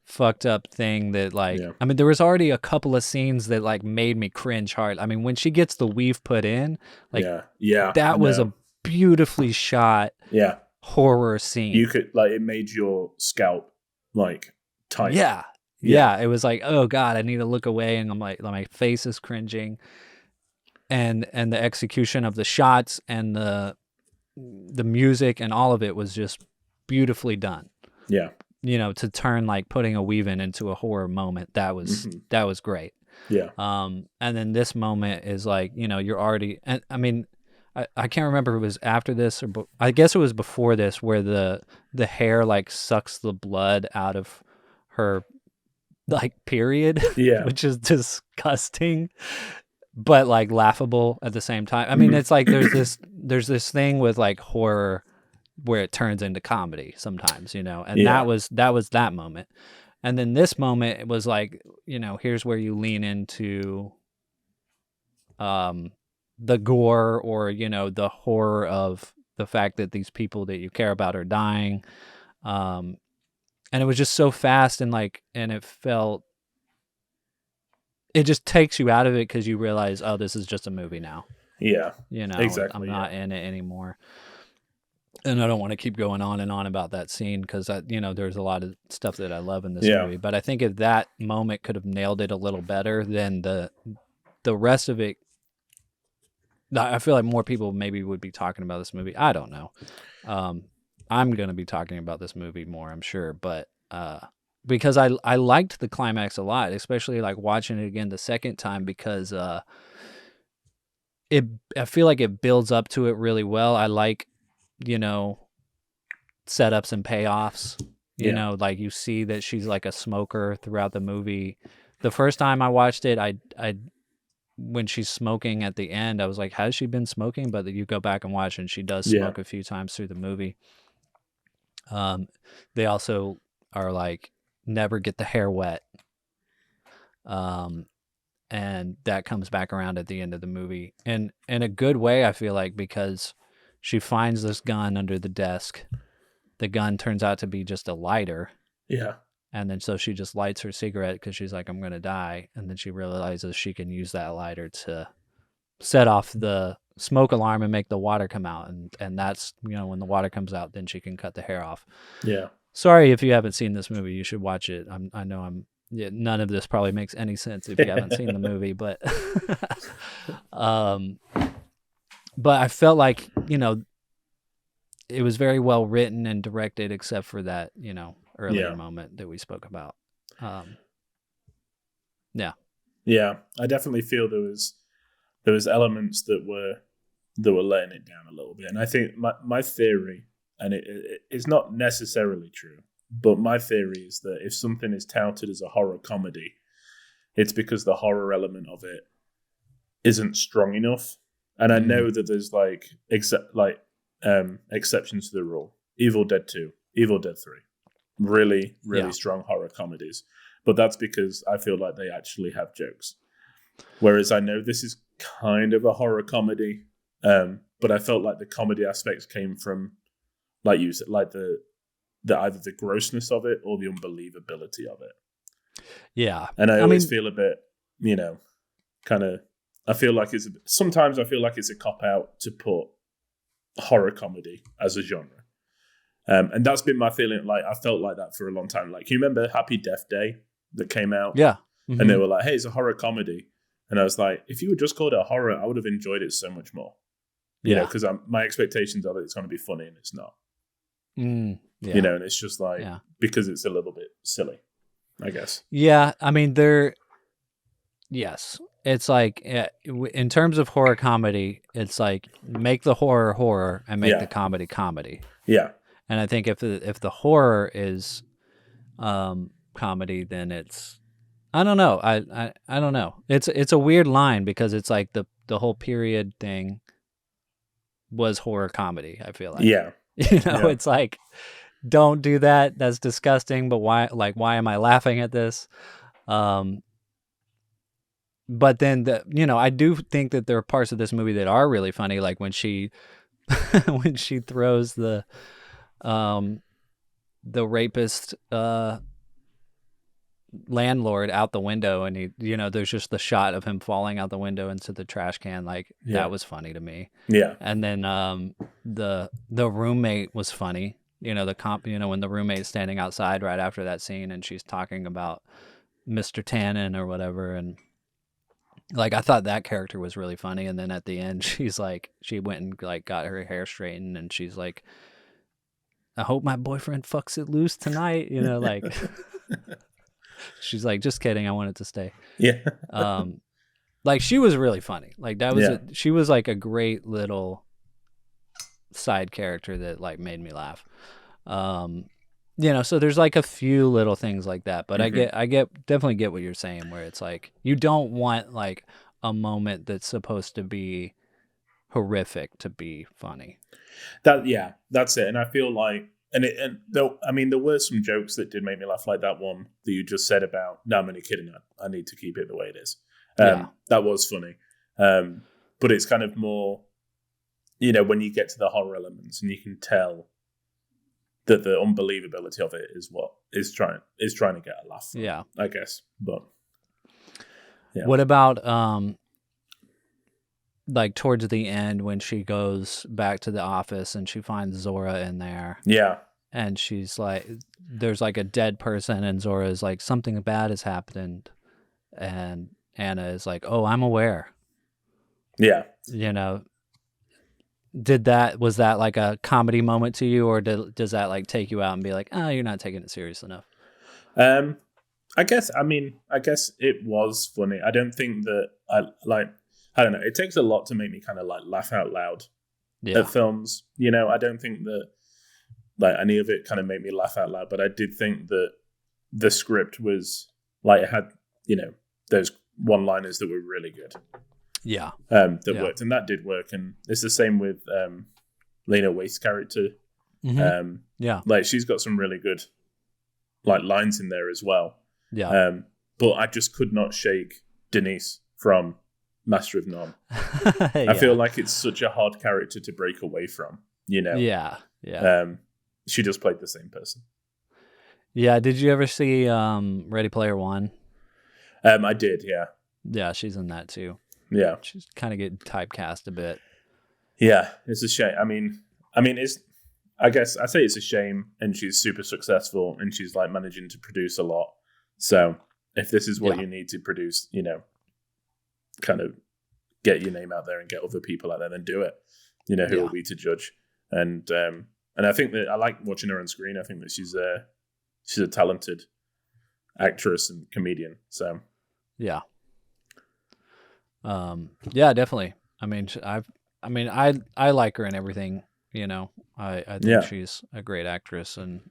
fucked up thing that I mean, there was already a couple of scenes that made me cringe hard. I mean, when she gets the weave put in, that was a beautifully shot horror scene. You could it made your scalp tight. Yeah, it was oh god, I need to look away, and I'm my face is cringing. And the execution of the shots and the music and all of it was just beautifully done. Yeah. To turn putting a weave into a horror moment, that was great. Yeah. And then this moment is you're already, and I mean, I can't remember if it was after this or I guess it was before this, where the hair sucks the blood out of her period, which is disgusting, but laughable at the same time. I mean, it's there's this thing with horror where it turns into comedy sometimes, and that was that moment. And then this moment, it was here's where you lean into the gore or, you know, the horror of the fact that these people that you care about are dying. And it was just so fast and it just takes you out of it because you realize, oh, this is just a movie now. Yeah. You know, exactly. I'm not in it anymore. And I don't want to keep going on and on about that scene because, you know, there's a lot of stuff that I love in this movie. But I think if that moment could have nailed it a little better, then the rest of it, I feel like more people maybe would be talking about this movie. I don't know. I'm going to be talking about this movie more, I'm sure. But because I liked the climax a lot, especially like watching it again the second time because I feel like it builds up to it really well. I like, you know, setups and payoffs. You know, like you see that she's like a smoker throughout the movie. The first time I watched it, I when she's smoking at the end, I was like, has she been smoking? But you go back and watch and she does smoke a few times through the movie. They also are like, never get the hair wet. And that comes back around at the end of the movie. And in a good way, I feel like, because she finds this gun under the desk. The gun turns out to be just a lighter. Yeah. And then so she just lights her cigarette because she's like, I'm going to die. And then she realizes she can use that lighter to set off the smoke alarm and make the water come out. And that's, you know, when the water comes out, then she can cut the hair off. Yeah. Sorry if you haven't seen this movie. You should watch it. I know none of this probably makes any sense if you haven't seen the movie, but but I felt like, you know, it was very well written and directed, except for that, you know, earlier moment that we spoke about. Yeah, I definitely feel there was elements that were laying it down a little bit, and I think my theory, and it's not necessarily true, but my theory is that if something is touted as a horror comedy, it's because the horror element of it isn't strong enough. And I know that there's exceptions to the rule. Evil Dead 2, Evil Dead 3, really strong horror comedies. But that's because I feel like they actually have jokes. Whereas I know this is kind of a horror comedy, but I felt like the comedy aspects came from, like you said, like the either the grossness of it or the unbelievability of it. Yeah. And I always feel a bit, you know, kind of, sometimes I feel like it's a cop-out to put horror comedy as a genre. And that's been my feeling. Like, I felt like that for a long time. Like, you remember Happy Death Day that came out? Yeah. Mm-hmm. And they were like, hey, it's a horror comedy. And I was like, if you had just called it a horror, I would have enjoyed it so much more. You know, because my expectations are that it's going to be funny and it's not. You know, and it's just like, because it's a little bit silly, I guess. Yeah. I mean, yes. It's like, in terms of horror comedy, it's like, make the horror and make the comedy. Yeah. And I think if the horror is comedy, then it's, I don't know. I don't know. It's a weird line because it's like the whole period thing was horror comedy, I feel like. Yeah. You know, it's like, don't do that. That's disgusting. But why am I laughing at this? But then I do think that there are parts of this movie that are really funny, like when she when she throws the rapist landlord out the window, and he, you know, there's just the shot of him falling out the window into the trash can. Like that was funny to me. Yeah. And then the roommate was funny. You know, when the roommate's standing outside right after that scene and she's talking about Mr. Tannen or whatever, and like I thought that character was really funny. And then at the end she's like, she went and like got her hair straightened and she's like, I hope my boyfriend fucks it loose tonight, you know, like she's like, just kidding, I want it to stay. Yeah. Like she was really funny. Like that was she was like a great little side character that like made me laugh. You know, so there's like a few little things like that, but I definitely get what you're saying, where it's like you don't want like a moment that's supposed to be horrific to be funny. That's it. And I feel like, there were some jokes that did make me laugh, like that one that you just said about, no, I'm only kidding, I need to keep it the way it is. That was funny. but it's kind of more, you know, when you get to the horror elements and you can tell that the unbelievability of it is what is trying to get a laugh from, Yeah. I guess. But yeah. What about like towards the end when she goes back to the office and she finds Zora in there? Yeah. And she's like, there's like a dead person, and Zora is like, something bad has happened. And Anna is like, oh, I'm aware. Yeah. You know, was that like a comedy moment to you, or does that like take you out and be like, oh, you're not taking it serious enough? I guess it was funny. I don't think that I don't know. It takes a lot to make me kind of like laugh out loud at films. You know, I don't think that like any of it kind of made me laugh out loud, but I did think that the script was like, it had, you know, those one-liners that were really good. Yeah. That worked, and that did work. And it's the same with Lena Waithe's character. Yeah. Like, she's got some really good like lines in there as well. Yeah. But I just could not shake Denise from Master of None. I feel like it's such a hard character to break away from, you know? Yeah. Yeah. She just played the same person. Yeah. Did you ever see Ready Player One? I did, yeah. Yeah, she's in that too. Yeah. She's kind of getting typecast a bit. Yeah, it's a shame. I mean, I guess I say it's a shame, and she's super successful, and she's like managing to produce a lot. So if this is what you need to produce, you know, kind of get your name out there and get other people out there, then do it. You know, who are we to judge? And I think that I like watching her on screen. I think that she's a talented actress and comedian. So yeah. Yeah, definitely. I mean, I like her in everything, you know. I think she's a great actress, and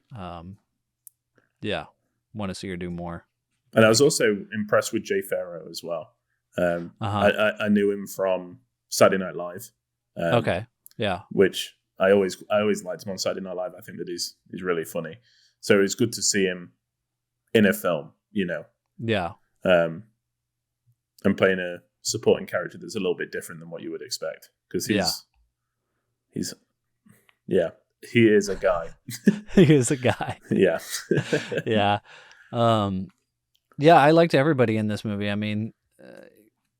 want to see her do more. And I was also impressed with Jay Pharoah as well. I knew him from Saturday Night Live. Okay. Yeah. Which I always liked him on Saturday Night Live. I think that he's really funny. So it's good to see him in a film, you know. Yeah. And playing a supporting character that's a little bit different than what you would expect, because he is a guy. He is a guy. Yeah. Yeah. I liked everybody in this movie. I mean,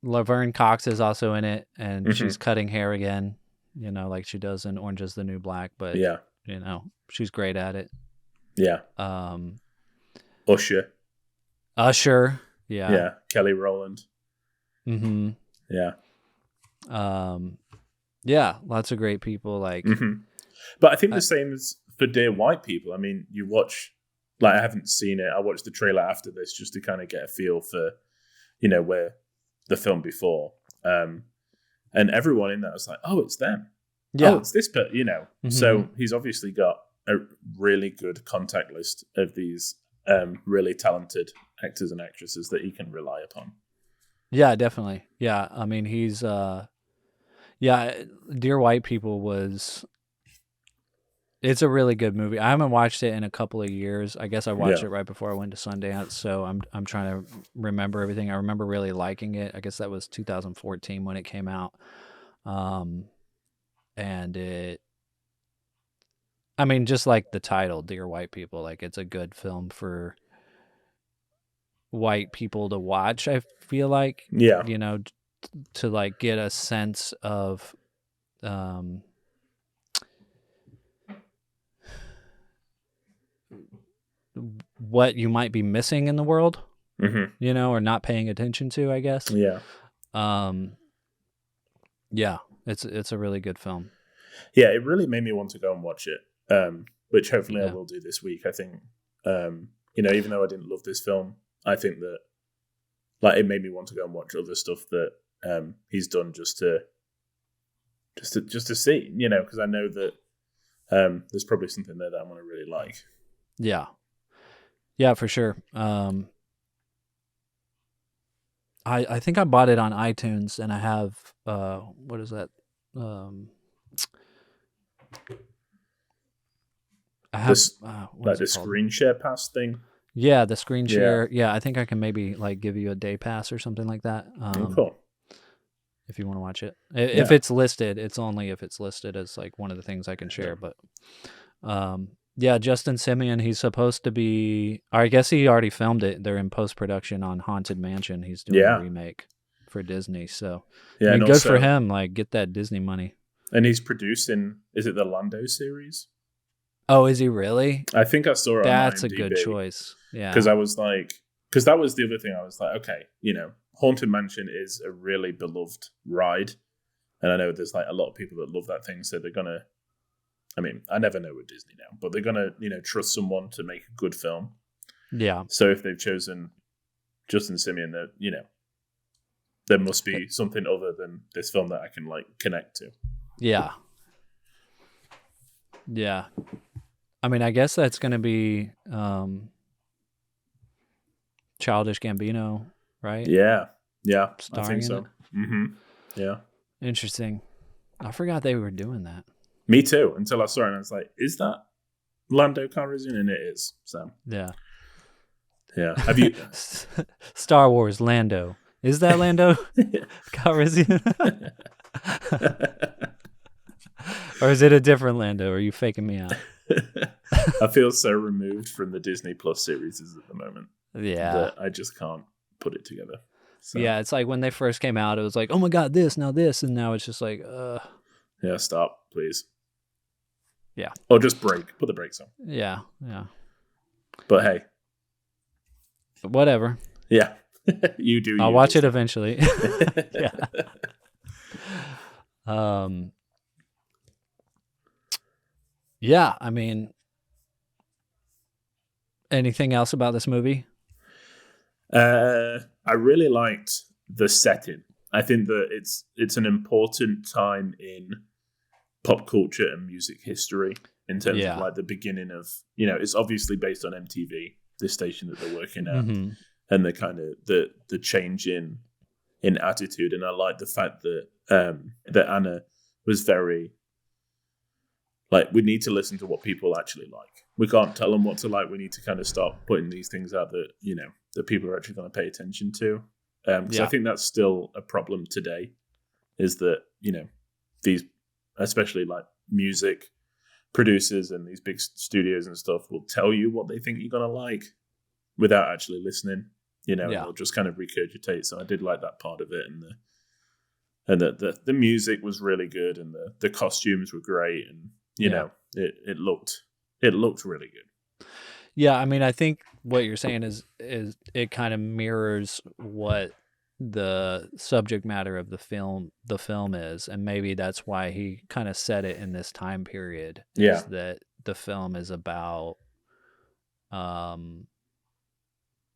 Laverne Cox is also in it, and she's cutting hair again, you know, like she does in Orange is the New Black, but you know, she's great at it. Yeah. Usher. Yeah. Kelly Rowland. Mm-hmm. Yeah. Yeah, lots of great people. Like, but I think the same as for Dear White People. I mean, you watch, like, I haven't seen it. I watched the trailer after this just to kind of get a feel for, you know, where the film before. And everyone in that was like, oh, it's them. Yeah. Oh, it's this, but you know. So he's obviously got a really good contact list of these really talented actors and actresses that he can rely upon. Yeah, definitely. Yeah, I mean, he's Dear White People it's a really good movie. I haven't watched it in a couple of years. I guess I watched it right before I went to Sundance, so I'm trying to remember everything. I remember really liking it. I guess that was 2014 when it came out. And just like the title, Dear White People, like, it's a good film for white people to watch, I feel like. Yeah. You know, to like get a sense of what you might be missing in the world, you know, or not paying attention to, I guess. Yeah. Yeah, it's a really good film. Yeah, it really made me want to go and watch it, which hopefully I will do this week. I think, you know, even though I didn't love this film, I think that, like, it made me want to go and watch other stuff that he's done just to see, you know, because I know that there's probably something there that I want to really like. Yeah. Yeah, for sure. I think I bought it on iTunes, and I have what is that? I have like the screen share pass thing. Yeah, the screen share. Yeah, I think I can maybe like give you a day pass or something like that. Cool. if you want to watch it. If it's listed, it's only if it's listed as like one of the things I can share. But yeah, Justin Simien, he's supposed to be, or I guess he already filmed it. They're in post-production on Haunted Mansion. He's doing a remake for Disney. So yeah, I mean, good for him. Like, get that Disney money. And he's producing, is it the Lando series? Oh, is he really? I think I saw it That's on a IMDb. good choice. Yeah. Because I was like, because that was the other thing. I was like, okay, you know, Haunted Mansion is a really beloved ride. And I know there's like a lot of people that love that thing. So they're going to, I mean, I never know with Disney now, but they're going to, you know, trust someone to make a good film. Yeah. So if they've chosen Justin Simien, that, you know, there must be something other than this film that I can like connect to. Yeah. Yeah. I mean, I guess that's going to be Childish Gambino, right? Yeah. Starring I think in so. it? Mm-hmm. Yeah. Interesting. I forgot they were doing that. Me too, until I saw it and I was like, is that Lando Calrissian? And it is. So Yeah. Have you Star Wars Lando. Is that Lando Calrissian? Or is it a different Lando? Or are you faking me out? I feel so removed from the Disney Plus series at the moment. Yeah. That I just can't put it together. So, Yeah, it's like when they first came out, it was like, oh my God, this, now this. And now it's just like, yeah, stop, please. Yeah. Or just break. Put the brakes on. Yeah. But hey. Whatever. Yeah. You do. I'll watch it eventually. Yeah. Yeah, I mean, anything else about this movie? I really liked the setting. I think that it's an important time in pop culture and music history in terms of like the beginning of, you know, it's obviously based on MTV, this station that they're working at, and the kind of the change in attitude. And I like the fact that that Anna was very like, we need to listen to what people actually like. We can't tell them what to like. We need to kind of start putting these things out that, you know, that people are actually going to pay attention to. Because I think that's still a problem today, is that, you know, these, especially like music producers and these big studios and stuff, will tell you what they think you're going to like without actually listening, you know, and they'll just kind of regurgitate. So I did like that part of it. And the music was really good, and the costumes were great, and you know, it looked really good. Yeah, I mean, I think what you're saying is it kind of mirrors what the subject matter of the film is, and maybe that's why he kind of set it in this time period. Is that the film is about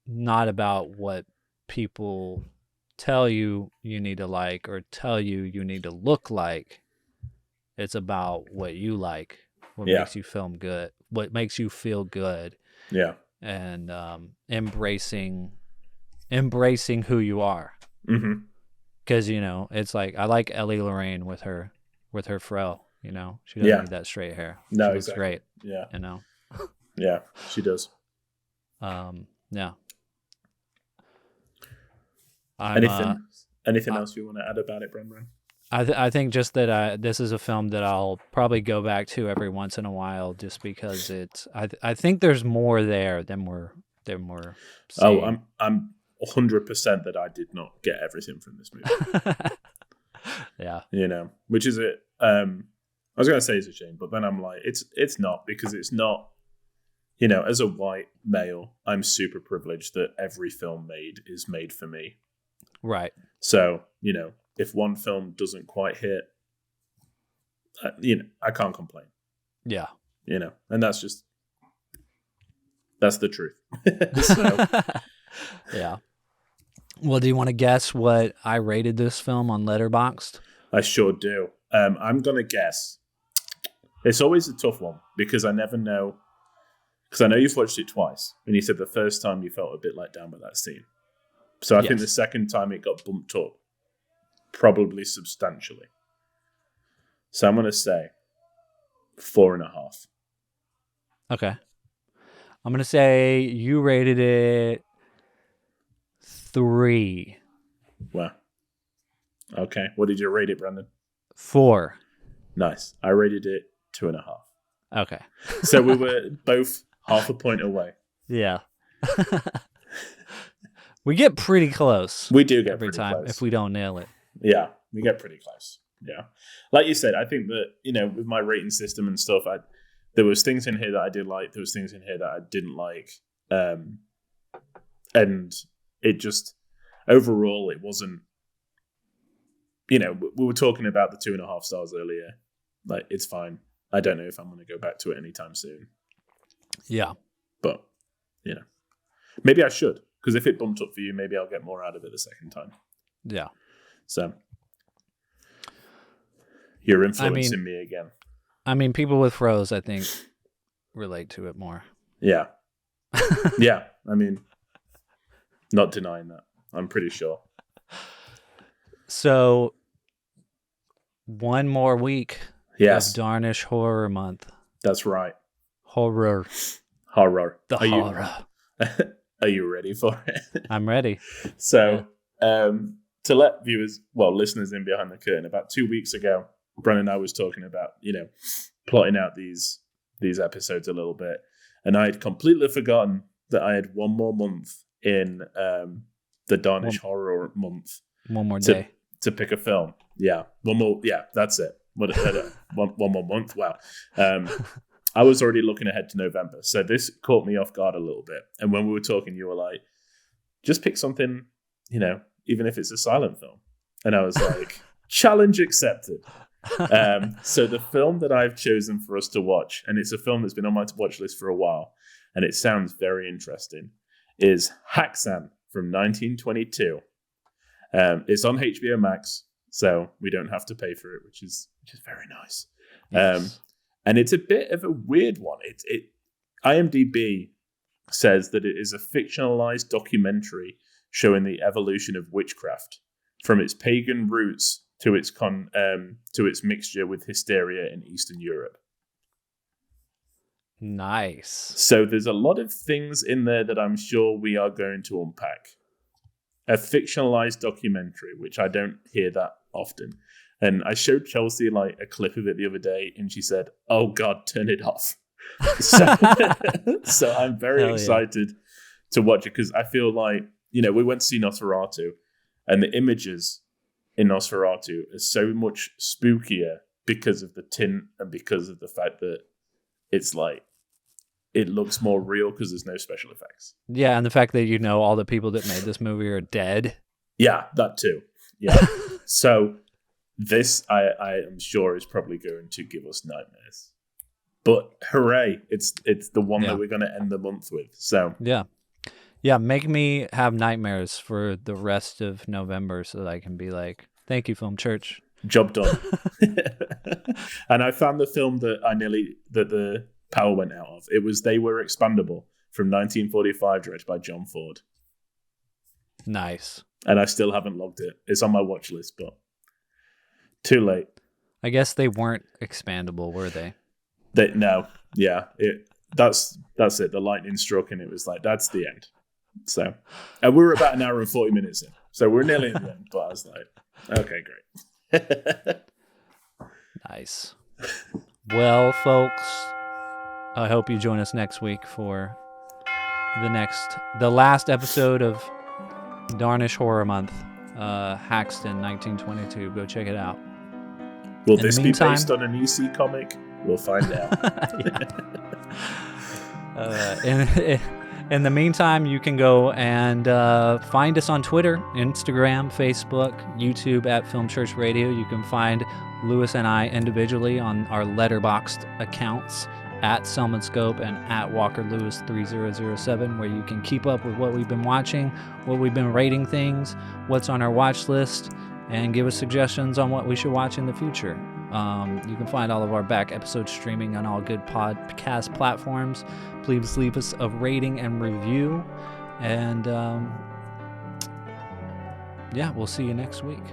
not about what people tell you need to like or tell you need to look like. It's about what you like, what makes you feel good. Yeah. And embracing who you are. Because, you know, it's like, I like Elle Lorraine with her fro, you know. She doesn't need that straight hair. No, she looks great. Yeah. You know. Yeah, she does. Yeah. Anything else you want to add about it, Brendan? I think just that this is a film that I'll probably go back to every once in a while, just because it's. I think there's more there than we're seeing. Oh, I'm 100% that I did not get everything from this movie. Yeah, you know, which is it. I was going to say it's a shame, but then I'm like, it's not, because it's not. You know, as a white male, I'm super privileged that every film made is made for me. Right. So, you know, if one film doesn't quite hit, you know, I can't complain. Yeah. You know, and that's the truth. So. Yeah. Well, do you want to guess what I rated this film on Letterboxd? I sure do. I'm going to guess. It's always a tough one because I never know. Because I know you've watched it twice, and you said the first time you felt a bit let down by that scene. So I think the second time it got bumped up, probably substantially. So I'm going to say 4.5. Okay. I'm going to say you rated it 3. Wow. Okay. What did you rate it, Brandon? 4. Nice. I rated it 2.5. Okay. So we were both half a point away. Yeah. We get pretty close. We do get every pretty time close. if we don't nail it. Yeah, we get pretty close. Yeah. Like you said, I think that, with my rating system and stuff, there was things in here that I did like, there was things in here that I didn't like. And it just, overall, it wasn't, we were talking about the 2.5 stars earlier. Like, it's fine. I don't know if I'm going to go back to it anytime soon. Yeah. But, maybe I should. Because if it bumped up for you, maybe I'll get more out of it the second time. Yeah. So, you're influencing me again. I mean, people with froze, I think, relate to it more. Yeah. Yeah. I mean, not denying that. I'm pretty sure. So, one more week Yes. of Darnish Horror Month. That's right. Horror. The Are horror. Are you ready for it? I'm ready. So, to let listeners in behind the curtain, about 2 weeks ago, Brennan and I was talking about, plotting out these episodes a little bit. And I had completely forgotten that I had one more month in the Darnish Horror Month. One more day. To pick a film. Yeah. One more. Yeah, that's it. One more month. Wow. I was already looking ahead to November. So this caught me off guard a little bit. And when we were talking, you were like, just pick something, even if it's a silent film. And I was like, challenge accepted. So the film that I've chosen for us to watch, and it's a film that's been on my watch list for a while, and it sounds very interesting, is Haxan from 1922. It's on HBO Max, so we don't have to pay for it, which is very nice. Yes. And it's a bit of a weird one. IMDb says that it is a fictionalized documentary showing the evolution of witchcraft from its pagan roots to its mixture with hysteria in Eastern Europe. Nice. So there's a lot of things in there that I'm sure we are going to unpack. A fictionalized documentary, which I don't hear that often. And I showed Chelsea a clip of it the other day, and she said, "Oh God, turn it off." So I'm very excited to watch it, because I feel like, we went to see Nosferatu, and the images in Nosferatu are so much spookier because of the tint and because of the fact that it's it looks more real because there's no special effects. Yeah, and the fact that all the people that made this movie are dead. Yeah, that too. Yeah. So this, I am sure, is probably going to give us nightmares. But hooray, it's the one that we're going to end the month with. So yeah, make me have nightmares for the rest of November so that I can be like, thank you, Film Church. Job done. And I found the film that the power went out of. It was They Were Expandable from 1945, directed by John Ford. Nice. And I still haven't logged it. It's on my watch list, but too late. I guess they weren't expandable, were they? No. Yeah. That's it. The lightning struck, and it was like, that's the end. So, and we were about an hour and 40 minutes in. So we're nearly at the end, but I was like, okay, great. Nice. Well, folks, I hope you join us next week for the last episode of Darnish Horror Month, Haxton 1922. Go check it out. Will this be based on an EC comic? We'll find out. In the meantime, you can go and find us on Twitter, Instagram, Facebook, YouTube at Film Church Radio. You can find Lewis and I individually on our Letterboxd accounts at Selman Scope and at Walker Lewis 3007, where you can keep up with what we've been watching, what we've been rating things, what's on our watch list, and give us suggestions on what we should watch in the future. You can find all of our back episodes streaming on all good podcast platforms. Please leave us a rating and review. And we'll see you next week.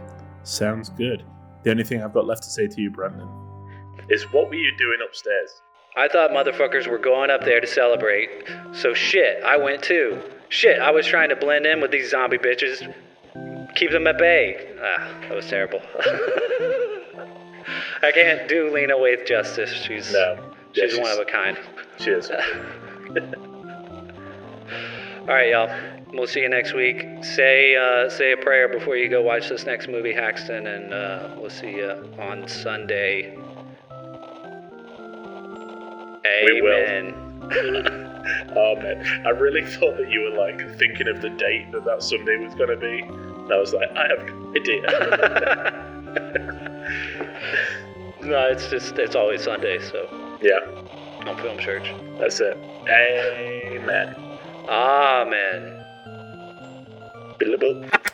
Sounds good. The only thing I've got left to say to you, Brandon, is what were you doing upstairs? I thought motherfuckers were going up there to celebrate. So shit, I went too. Shit, I was trying to blend in with these zombie bitches. keep them at bay. That was terrible. I can't do Lena Waithe justice. She's one of a kind. She is. All right, y'all. We'll see you next week. Say a prayer before you go watch this next movie, Haxton, and we'll see you on Sunday. Amen. We will. Oh man, I really thought that you were like thinking of the date that Sunday was going to be. And I was like, I have no idea. No, it's always Sunday, so. Yeah. On Film Church. That's it. Amen. Amen. Billable.